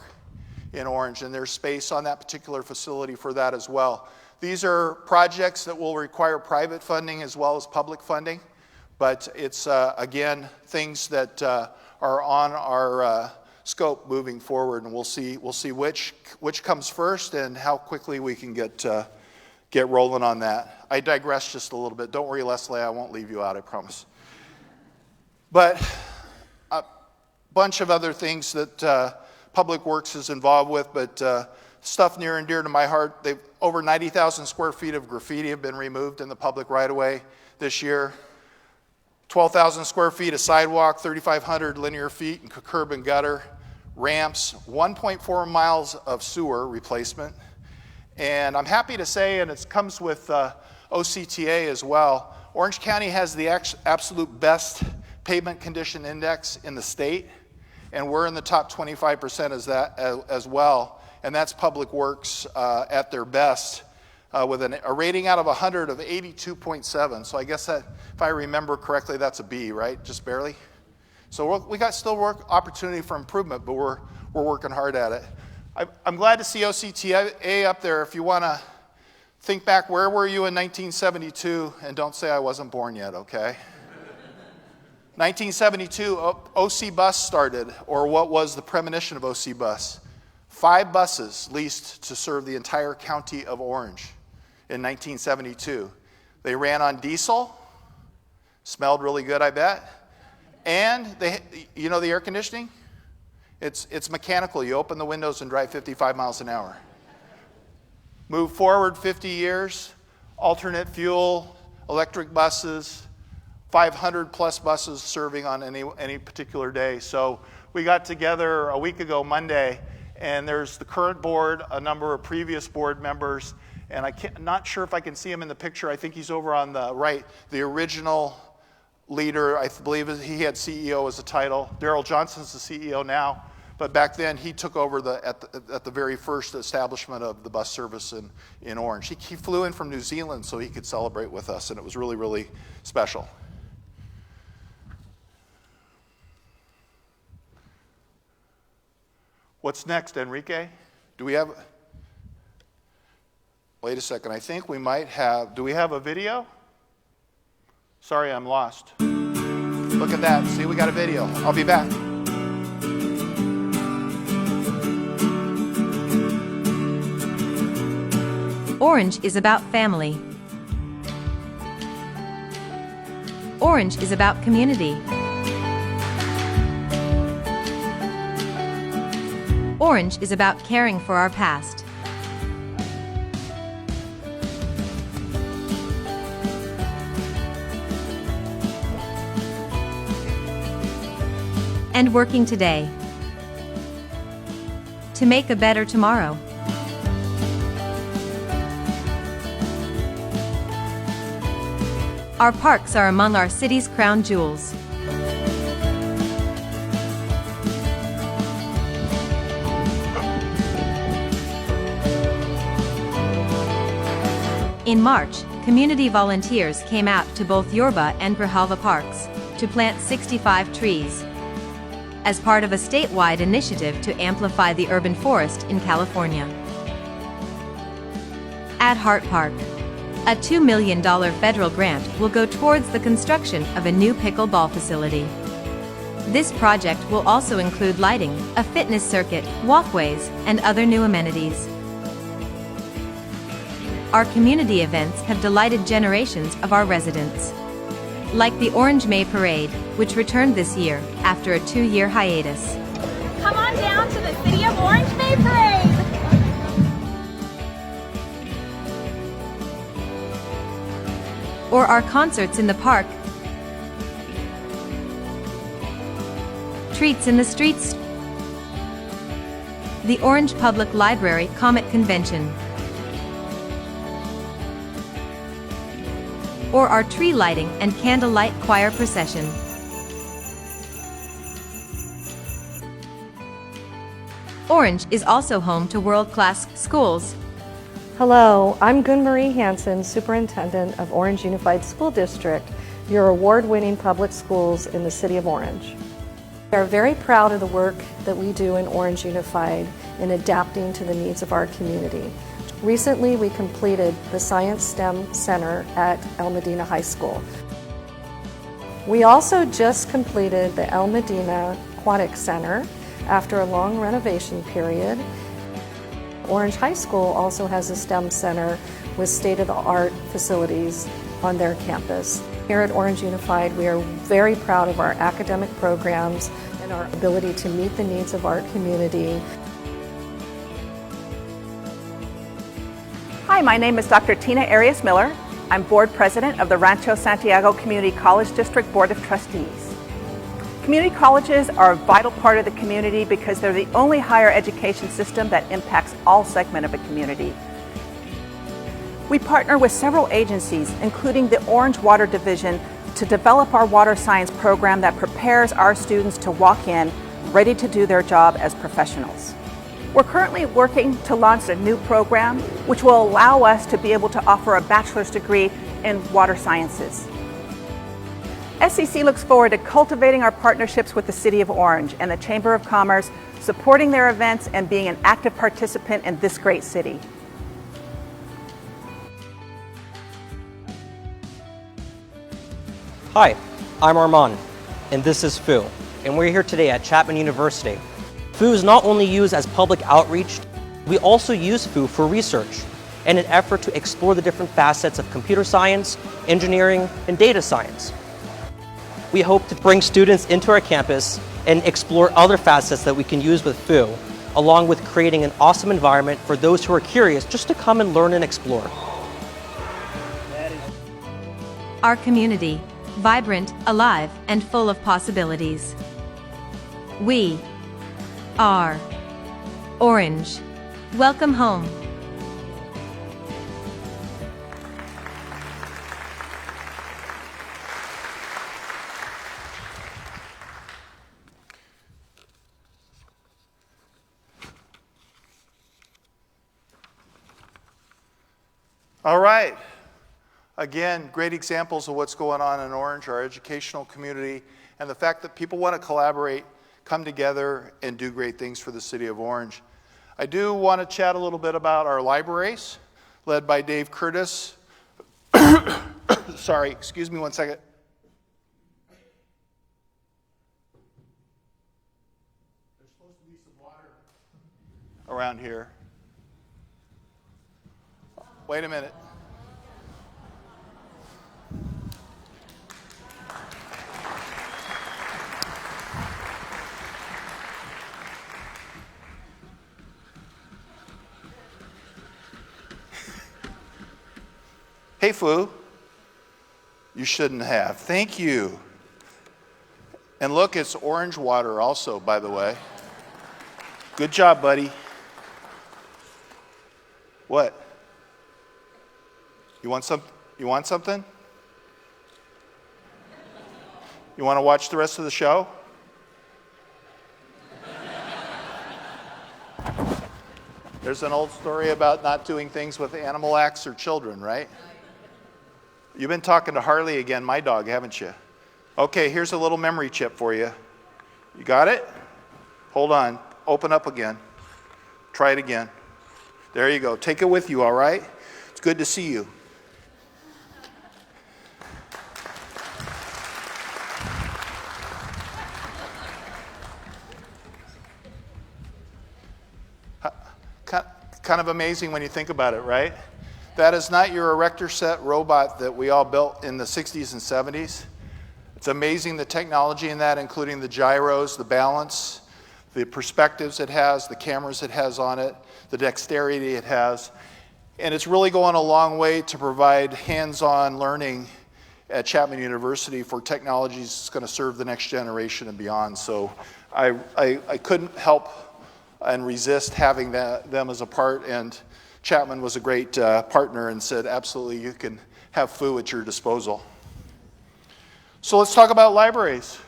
S19: in Orange, and there's space on that particular facility for that as well. These are projects that will require private funding as well as public funding, but it's, again, things that are on our scope moving forward, and we'll see which comes first and how quickly we can get rolling on that. I digress just a little bit. Don't worry, Leslie, I won't leave you out, I promise. But a bunch of other things that Public Works is involved with, but stuff near and dear to my heart. Over 90,000 square feet of graffiti have been removed in the public right-of-way this year. 12,000 square feet of sidewalk, 3,500 linear feet in curb and gutter, ramps, 1.4 miles of sewer replacement. And I'm happy to say, and it comes with OCTA as well, Orange County has the absolute best pavement condition index in the state, and we're in the top 25% as well. And that's Public Works at their best with a rating out of 100 of 82.7. So I guess that, if I remember correctly, that's a B, right? Just barely. So we got still opportunity for improvement, but we're working hard at it. I'm glad to see OCTA up there. If you want to think back, where were you in 1972? And don't say I wasn't born yet, okay? 1972, OC Bus started, or what was the premonition of OC Bus. 5 buses leased to serve the entire county of Orange in 1972. They ran on diesel, smelled really good, I bet. And you know the air conditioning? It's mechanical. You open the windows and drive 55 miles an hour. Move forward 50 years, alternate fuel, electric buses, 500 plus buses serving on any particular day. So we got together a week ago Monday, and there's the current board, a number of previous board members, and I'm not sure if I can see him in the picture. I think he's over on the right. The original leader, I believe he had CEO as a title. Daryl Johnson's the CEO now, but back then he took over at the very first establishment of the bus service in Orange. He flew in from New Zealand so he could celebrate with us, and it was really, really special. What's next, Enrique? Do we have... Wait a second, I think we might have... Do we have a video? Sorry, I'm lost. Look at that. See, we got a video. I'll be back.
S13: Orange is about family. Orange is about community. Orange is about caring for our past. And working today. to make a better tomorrow. Our parks are among our city's crown jewels. In March, community volunteers came out to both Yorba and Grijalva parks to plant 65 trees as part of a statewide initiative to amplify the urban forest in California. At Hart Park, a $2 million federal grant will go towards the construction of a new pickleball facility. This project will also include lighting, a fitness circuit, walkways, and other new amenities. Our community events have delighted generations of our residents, like the Orange May Parade, which returned this year after a 2-year hiatus.
S21: Come on down to the City of Orange May Parade!
S13: Or our concerts in the park, treats in the streets, the Orange Public Library Comet Convention, or our tree lighting and candlelight choir procession. Orange is also home to world-class schools.
S22: Hello, I'm Gunmarie Hansen, Superintendent of Orange Unified School District, your award-winning public schools in the City of Orange. We are very proud of the work that we do in Orange Unified in adapting to the needs of our community. Recently, we completed the Science STEM Center at El Medina High School. We also just completed the El Medina Aquatic Center after a long renovation period. Orange High School also has a STEM center with state-of-the-art facilities on their campus. Here at Orange Unified, we are very proud of our academic programs and our ability to meet the needs of our community.
S23: Hi, my name is Dr. Tina Arias Miller. I'm Board President of the Rancho Santiago Community College District Board of Trustees. Community colleges are a vital part of the community because they're the only higher education system that impacts all segments of a community. We partner with several agencies, including the Orange Water Division, to develop our water science program that prepares our students to walk in ready to do their job as professionals. We're currently working to launch a new program which will allow us to be able to offer a bachelor's degree in water sciences. SCC looks forward to cultivating our partnerships with the City of Orange and the Chamber of Commerce, supporting their events and being an active participant in this great city.
S24: Hi, I'm Armand, and this is FU, and we're here today at Chapman University. FU is not only used as public outreach, we also use FU for research in an effort to explore the different facets of computer science, engineering, and data science. We hope to bring students into our campus and explore other facets that we can use with FU, along with creating an awesome environment for those who are curious just to come and learn and explore.
S13: Our community, vibrant, alive, and full of possibilities. We are Orange. Welcome home.
S19: All right. Again, great examples of what's going on in Orange, our educational community, and the fact that people want to collaborate, come together, and do great things for the City of Orange. I do want to chat a little bit about our libraries, led by Dave Curtis. Sorry, excuse me one second. There's supposed to be some water around here. Wait a minute. Hey, Fu. You shouldn't have. Thank you. And look, it's orange water also, by the way. Good job, buddy. What? You want something? You want something? You want to watch the rest of the show? There's an old story about not doing things with animal acts or children, right? You've been talking to Harley again, my dog, haven't you? Okay, here's a little memory chip for you. You got it? Hold on. Open up again. Try it again. There you go. Take it with you, all right? It's good to see you. Kind of amazing when you think about it, right? That is not your erector set robot that we all built in the 60s and 70s. It's amazing the technology in that, including the gyros, the balance, the perspectives it has, the cameras it has on it, the dexterity it has. And it's really going a long way to provide hands-on learning at Chapman University for technologies that's going to serve the next generation and beyond. So I couldn't help and resist having them as a part, and Chapman was a great partner and said, absolutely, you can have FOO at your disposal. So let's talk about libraries.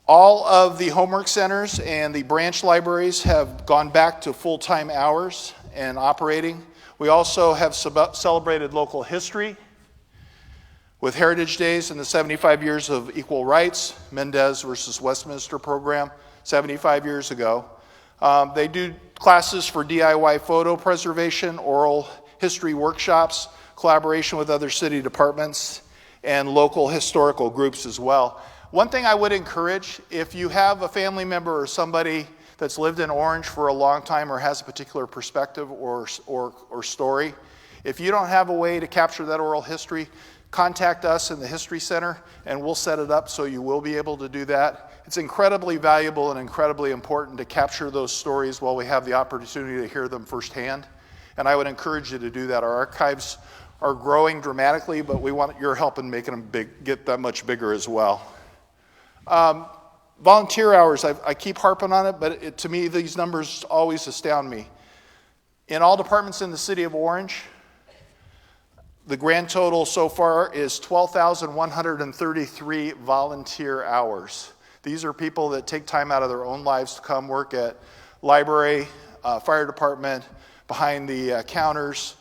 S19: All of the homework centers and the branch libraries have gone back to full-time hours and operating. We also have celebrated local history with Heritage Days and the 75 years of equal rights, Mendez versus Westminster program, 75 years ago. They do classes for DIY photo preservation, oral history workshops, collaboration with other city departments, and local historical groups as well. One thing I would encourage, if you have a family member or somebody that's lived in Orange for a long time or has a particular perspective or story, if you don't have a way to capture that oral history, contact us in the History Center and we'll set it up so you will be able to do that. It's incredibly valuable and incredibly important to capture those stories while we have the opportunity to hear them firsthand. And I would encourage you to do that. Our archives are growing dramatically, but we want your help in making them get that much bigger as well. Volunteer hours, I keep harping on it, but to me, these numbers always astound me. In all departments in the city of Orange, the grand total so far is 12,133 volunteer hours. These are people that take time out of their own lives to come work at library, fire department, behind the counters,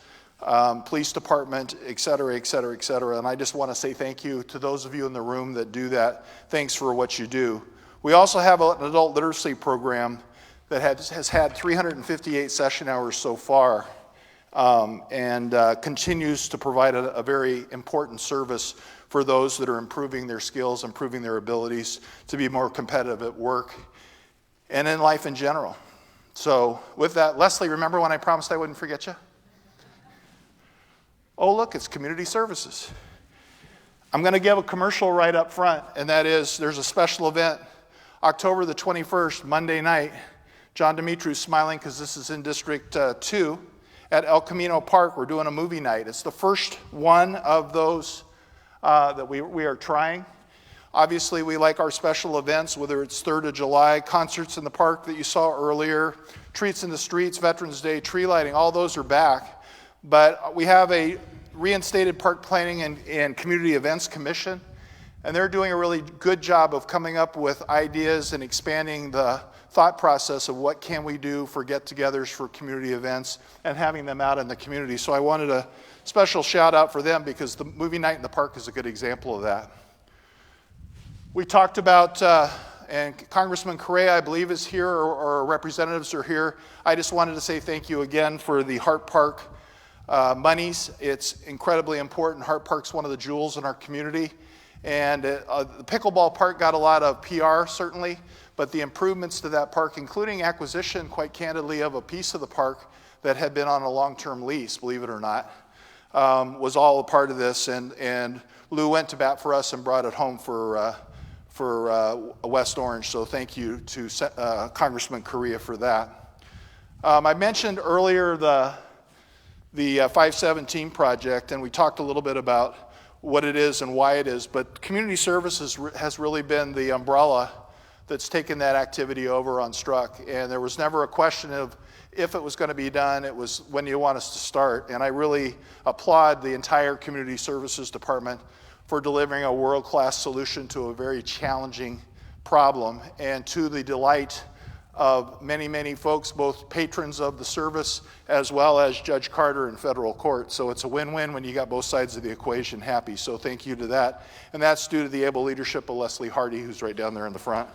S19: police department, et cetera, et cetera, et cetera. And I just want to say thank you to those of you in the room that do that. Thanks for what you do. We also have an adult literacy program that has had 358 session hours so far and continues to provide a very important service for those that are improving their skills, improving their abilities to be more competitive at work and in life in general. So with that, Leslie, remember when I promised I wouldn't forget you? Oh, look, it's community services. I'm going to give a commercial right up front, and that is there's a special event October the 21st, Monday night. John Dimitri's smiling because this is in District 2 at El Camino Park. We're doing a movie night. It's the first one of those that we are trying. Obviously, we like our special events, whether it's 3rd of July, concerts in the park that you saw earlier, treats in the streets, Veterans Day, tree lighting, all those are back. But we have a reinstated Park Planning and Community Events Commission, and they're doing a really good job of coming up with ideas and expanding the thought process of what can we do for get-togethers, for community events, and having them out in the community. So I wanted a special shout out for them because the movie night in the park is a good example of that. We talked about, and Congressman Correa, I believe, is here, or representatives are here. I just wanted to say thank you again for the Hart Park monies. It's incredibly important. Hart Park's one of the jewels in our community. And the pickleball park got a lot of PR, certainly, but the improvements to that park, including acquisition, quite candidly, of a piece of the park that had been on a long-term lease, believe it or not, was all a part of this. And Lou went to bat for us and brought it home for West Orange. So thank you to Congressman Correa for that. I mentioned earlier the 517 project, and we talked a little bit about what it is and why it is, but community services has really been the umbrella that's taken that activity over on Struck. And there was never a question of if it was going to be done, it was when do you want us to start. And I really applaud the entire Community Services Department for delivering a world-class solution to a very challenging problem, and to the delight of many, many folks, both patrons of the service as well as Judge Carter in federal court. So it's a win-win when you got both sides of the equation happy. So thank you to that. And that's due to the able leadership of Leslie Hardy, who's right down there in the front.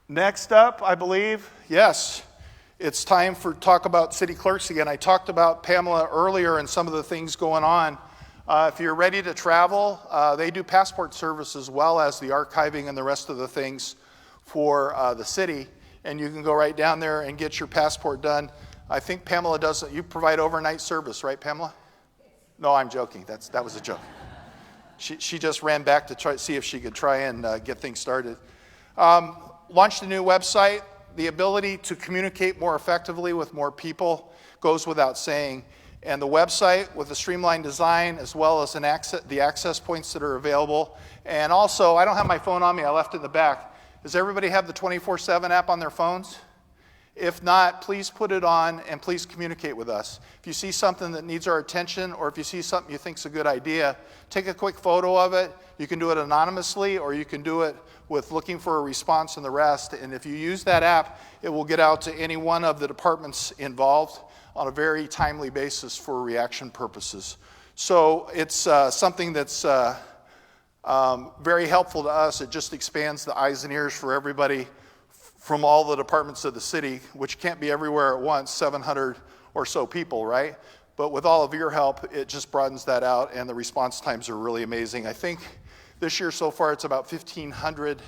S19: Next up, I believe, yes, it's time for talk about city clerks again. I talked about Pamela earlier and some of the things going on. If you're ready to travel, they do passport service as well as the archiving and the rest of the things for the city. And you can go right down there and get your passport done. I think Pamela does, you provide overnight service, right, Pamela? No, I'm joking. That was a joke. She just ran back to try to see if she could try and get things started. Launched a new website. The ability to communicate more effectively with more people goes without saying. And the website with a streamlined design, as well as the access points that are available. And also, I don't have my phone on me, I left it in the back. Does everybody have the 24/7 app on their phones? If not, please put it on and please communicate with us. If you see something that needs our attention, or if you see something you think is a good idea, take a quick photo of it. You can do it anonymously, or you can do it with looking for a response and the rest. And if you use that app, it will get out to any one of the departments involved on a very timely basis for reaction purposes. So it's something that's very helpful to us. It just expands the eyes and ears for everybody from all the departments of the city, which can't be everywhere at once, 700 or so people, right? But with all of your help, it just broadens that out, and the response times are really amazing. I think this year so far it's about 1,500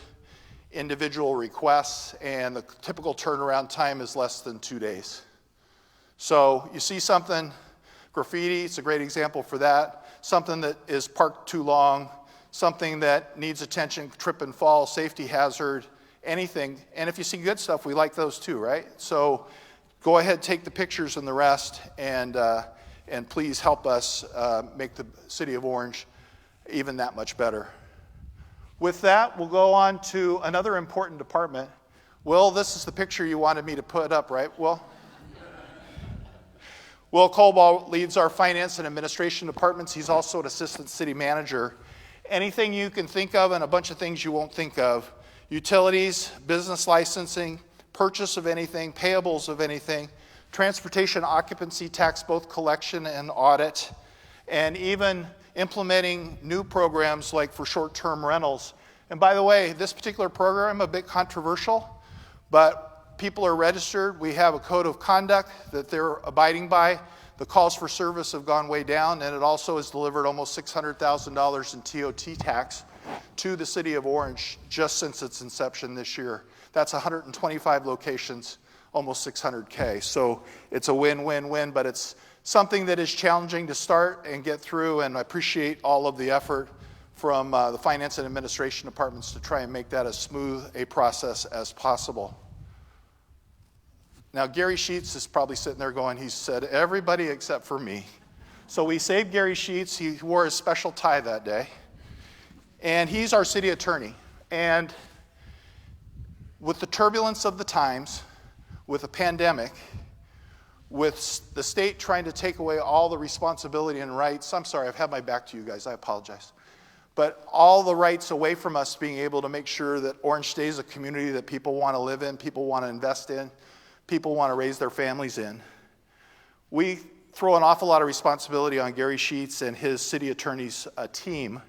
S19: individual requests, and the typical turnaround time is less than 2 days. So you see something, graffiti, it's a great example for that. Something that is parked too long, something that needs attention, trip and fall, safety hazard, anything. And if you see good stuff, we like those too, right? So go ahead, take the pictures and the rest, and please help us make the city of Orange even that much better. With that, we'll go on to another important department. Will, this is the picture you wanted me to put up, right, Will? Will Colbaugh leads our finance and administration departments. He's also an assistant city manager. Anything you can think of and a bunch of things you won't think of. Utilities, business licensing, purchase of anything, payables of anything, transportation occupancy tax, both collection and audit, and even implementing new programs like for short-term rentals. And by the way, this particular program, a bit controversial, but people are registered. We have a code of conduct that they're abiding by. The calls for service have gone way down, and it also has delivered almost $600,000 in TOT tax to the city of Orange just since its inception this year. That's 125 locations, almost $600K. So it's a win-win-win, but it's something that is challenging to start and get through, and I appreciate all of the effort from the finance and administration departments to try and make that as smooth a process as possible. Now, Gary Sheets is probably sitting there going, he said, everybody except for me. So we saved Gary Sheets. He wore his special tie that day. And he's our city attorney. And with the turbulence of the times, with a pandemic, with the state trying to take away all the responsibility and rights, I'm sorry, I've had my back to you guys, I apologize. But all the rights away from us being able to make sure that Orange stays a community that people want to live in, people want to invest in, people want to raise their families in. We throw an awful lot of responsibility on Gary Sheets and his city attorney's team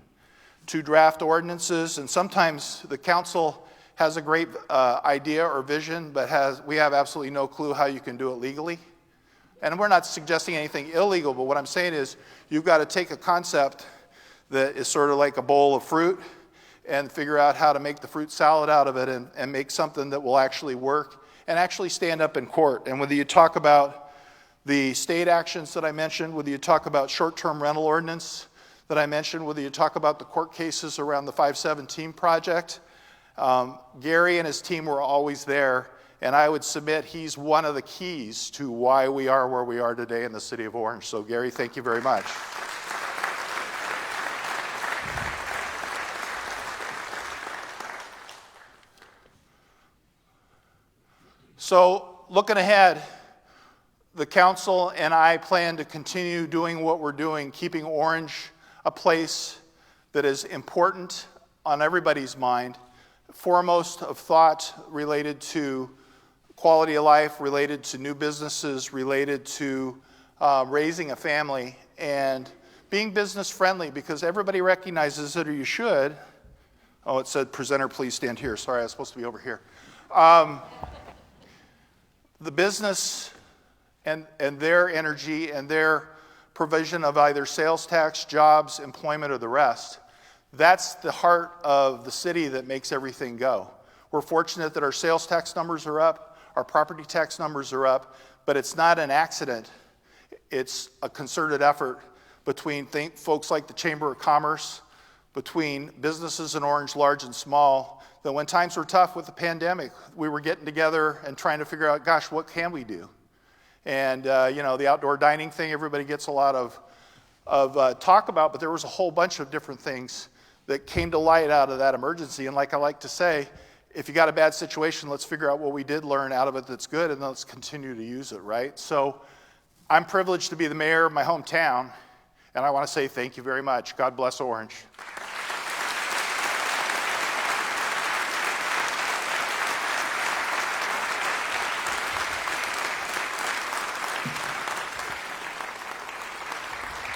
S19: to draft ordinances, and sometimes the council has a great idea or vision, but we have absolutely no clue how you can do it legally. And we're not suggesting anything illegal, but what I'm saying is you've got to take a concept that is sort of like a bowl of fruit and figure out how to make the fruit salad out of it and make something that will actually work and actually stand up in court. And whether you talk about the state actions that I mentioned, whether you talk about short-term rental ordinance that I mentioned, whether you talk about the court cases around the 517 project, Gary and his team were always there, and I would submit he's one of the keys to why we are where we are today in the city of Orange. So Gary, thank you very much. So looking ahead, the council and I plan to continue doing what we're doing, keeping Orange a place that is important on everybody's mind, foremost of thought related to quality of life, related to new businesses, related to raising a family, and being business friendly, because everybody recognizes it, or you should. Oh, it said presenter, please stand here. Sorry, I was supposed to be over here. The business and their energy and their provision of either sales tax, jobs, employment, or the rest, that's the heart of the city that makes everything go. We're fortunate that our sales tax numbers are up, our property tax numbers are up, but it's not an accident. It's a concerted effort between folks like the Chamber of Commerce, between businesses in Orange, large and small, that when times were tough with the pandemic, we were getting together and trying to figure out, gosh, what can we do? And, you know, the outdoor dining thing, everybody gets a lot of talk about, but there was a whole bunch of different things that came to light out of that emergency. And like I like to say, if you got a bad situation, let's figure out what we did learn out of it that's good, and let's continue to use it, right? So I'm privileged to be the mayor of my hometown, and I want to say thank you very much. God bless Orange.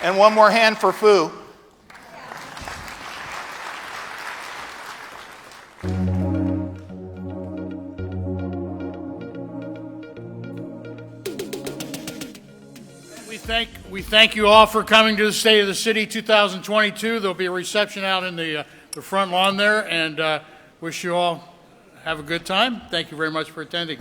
S19: And one more hand for Fu.
S6: We thank you all for coming to the State of the City 2022. There'll be a reception out in the front lawn there, and wish you all have a good time. Thank you very much for attending.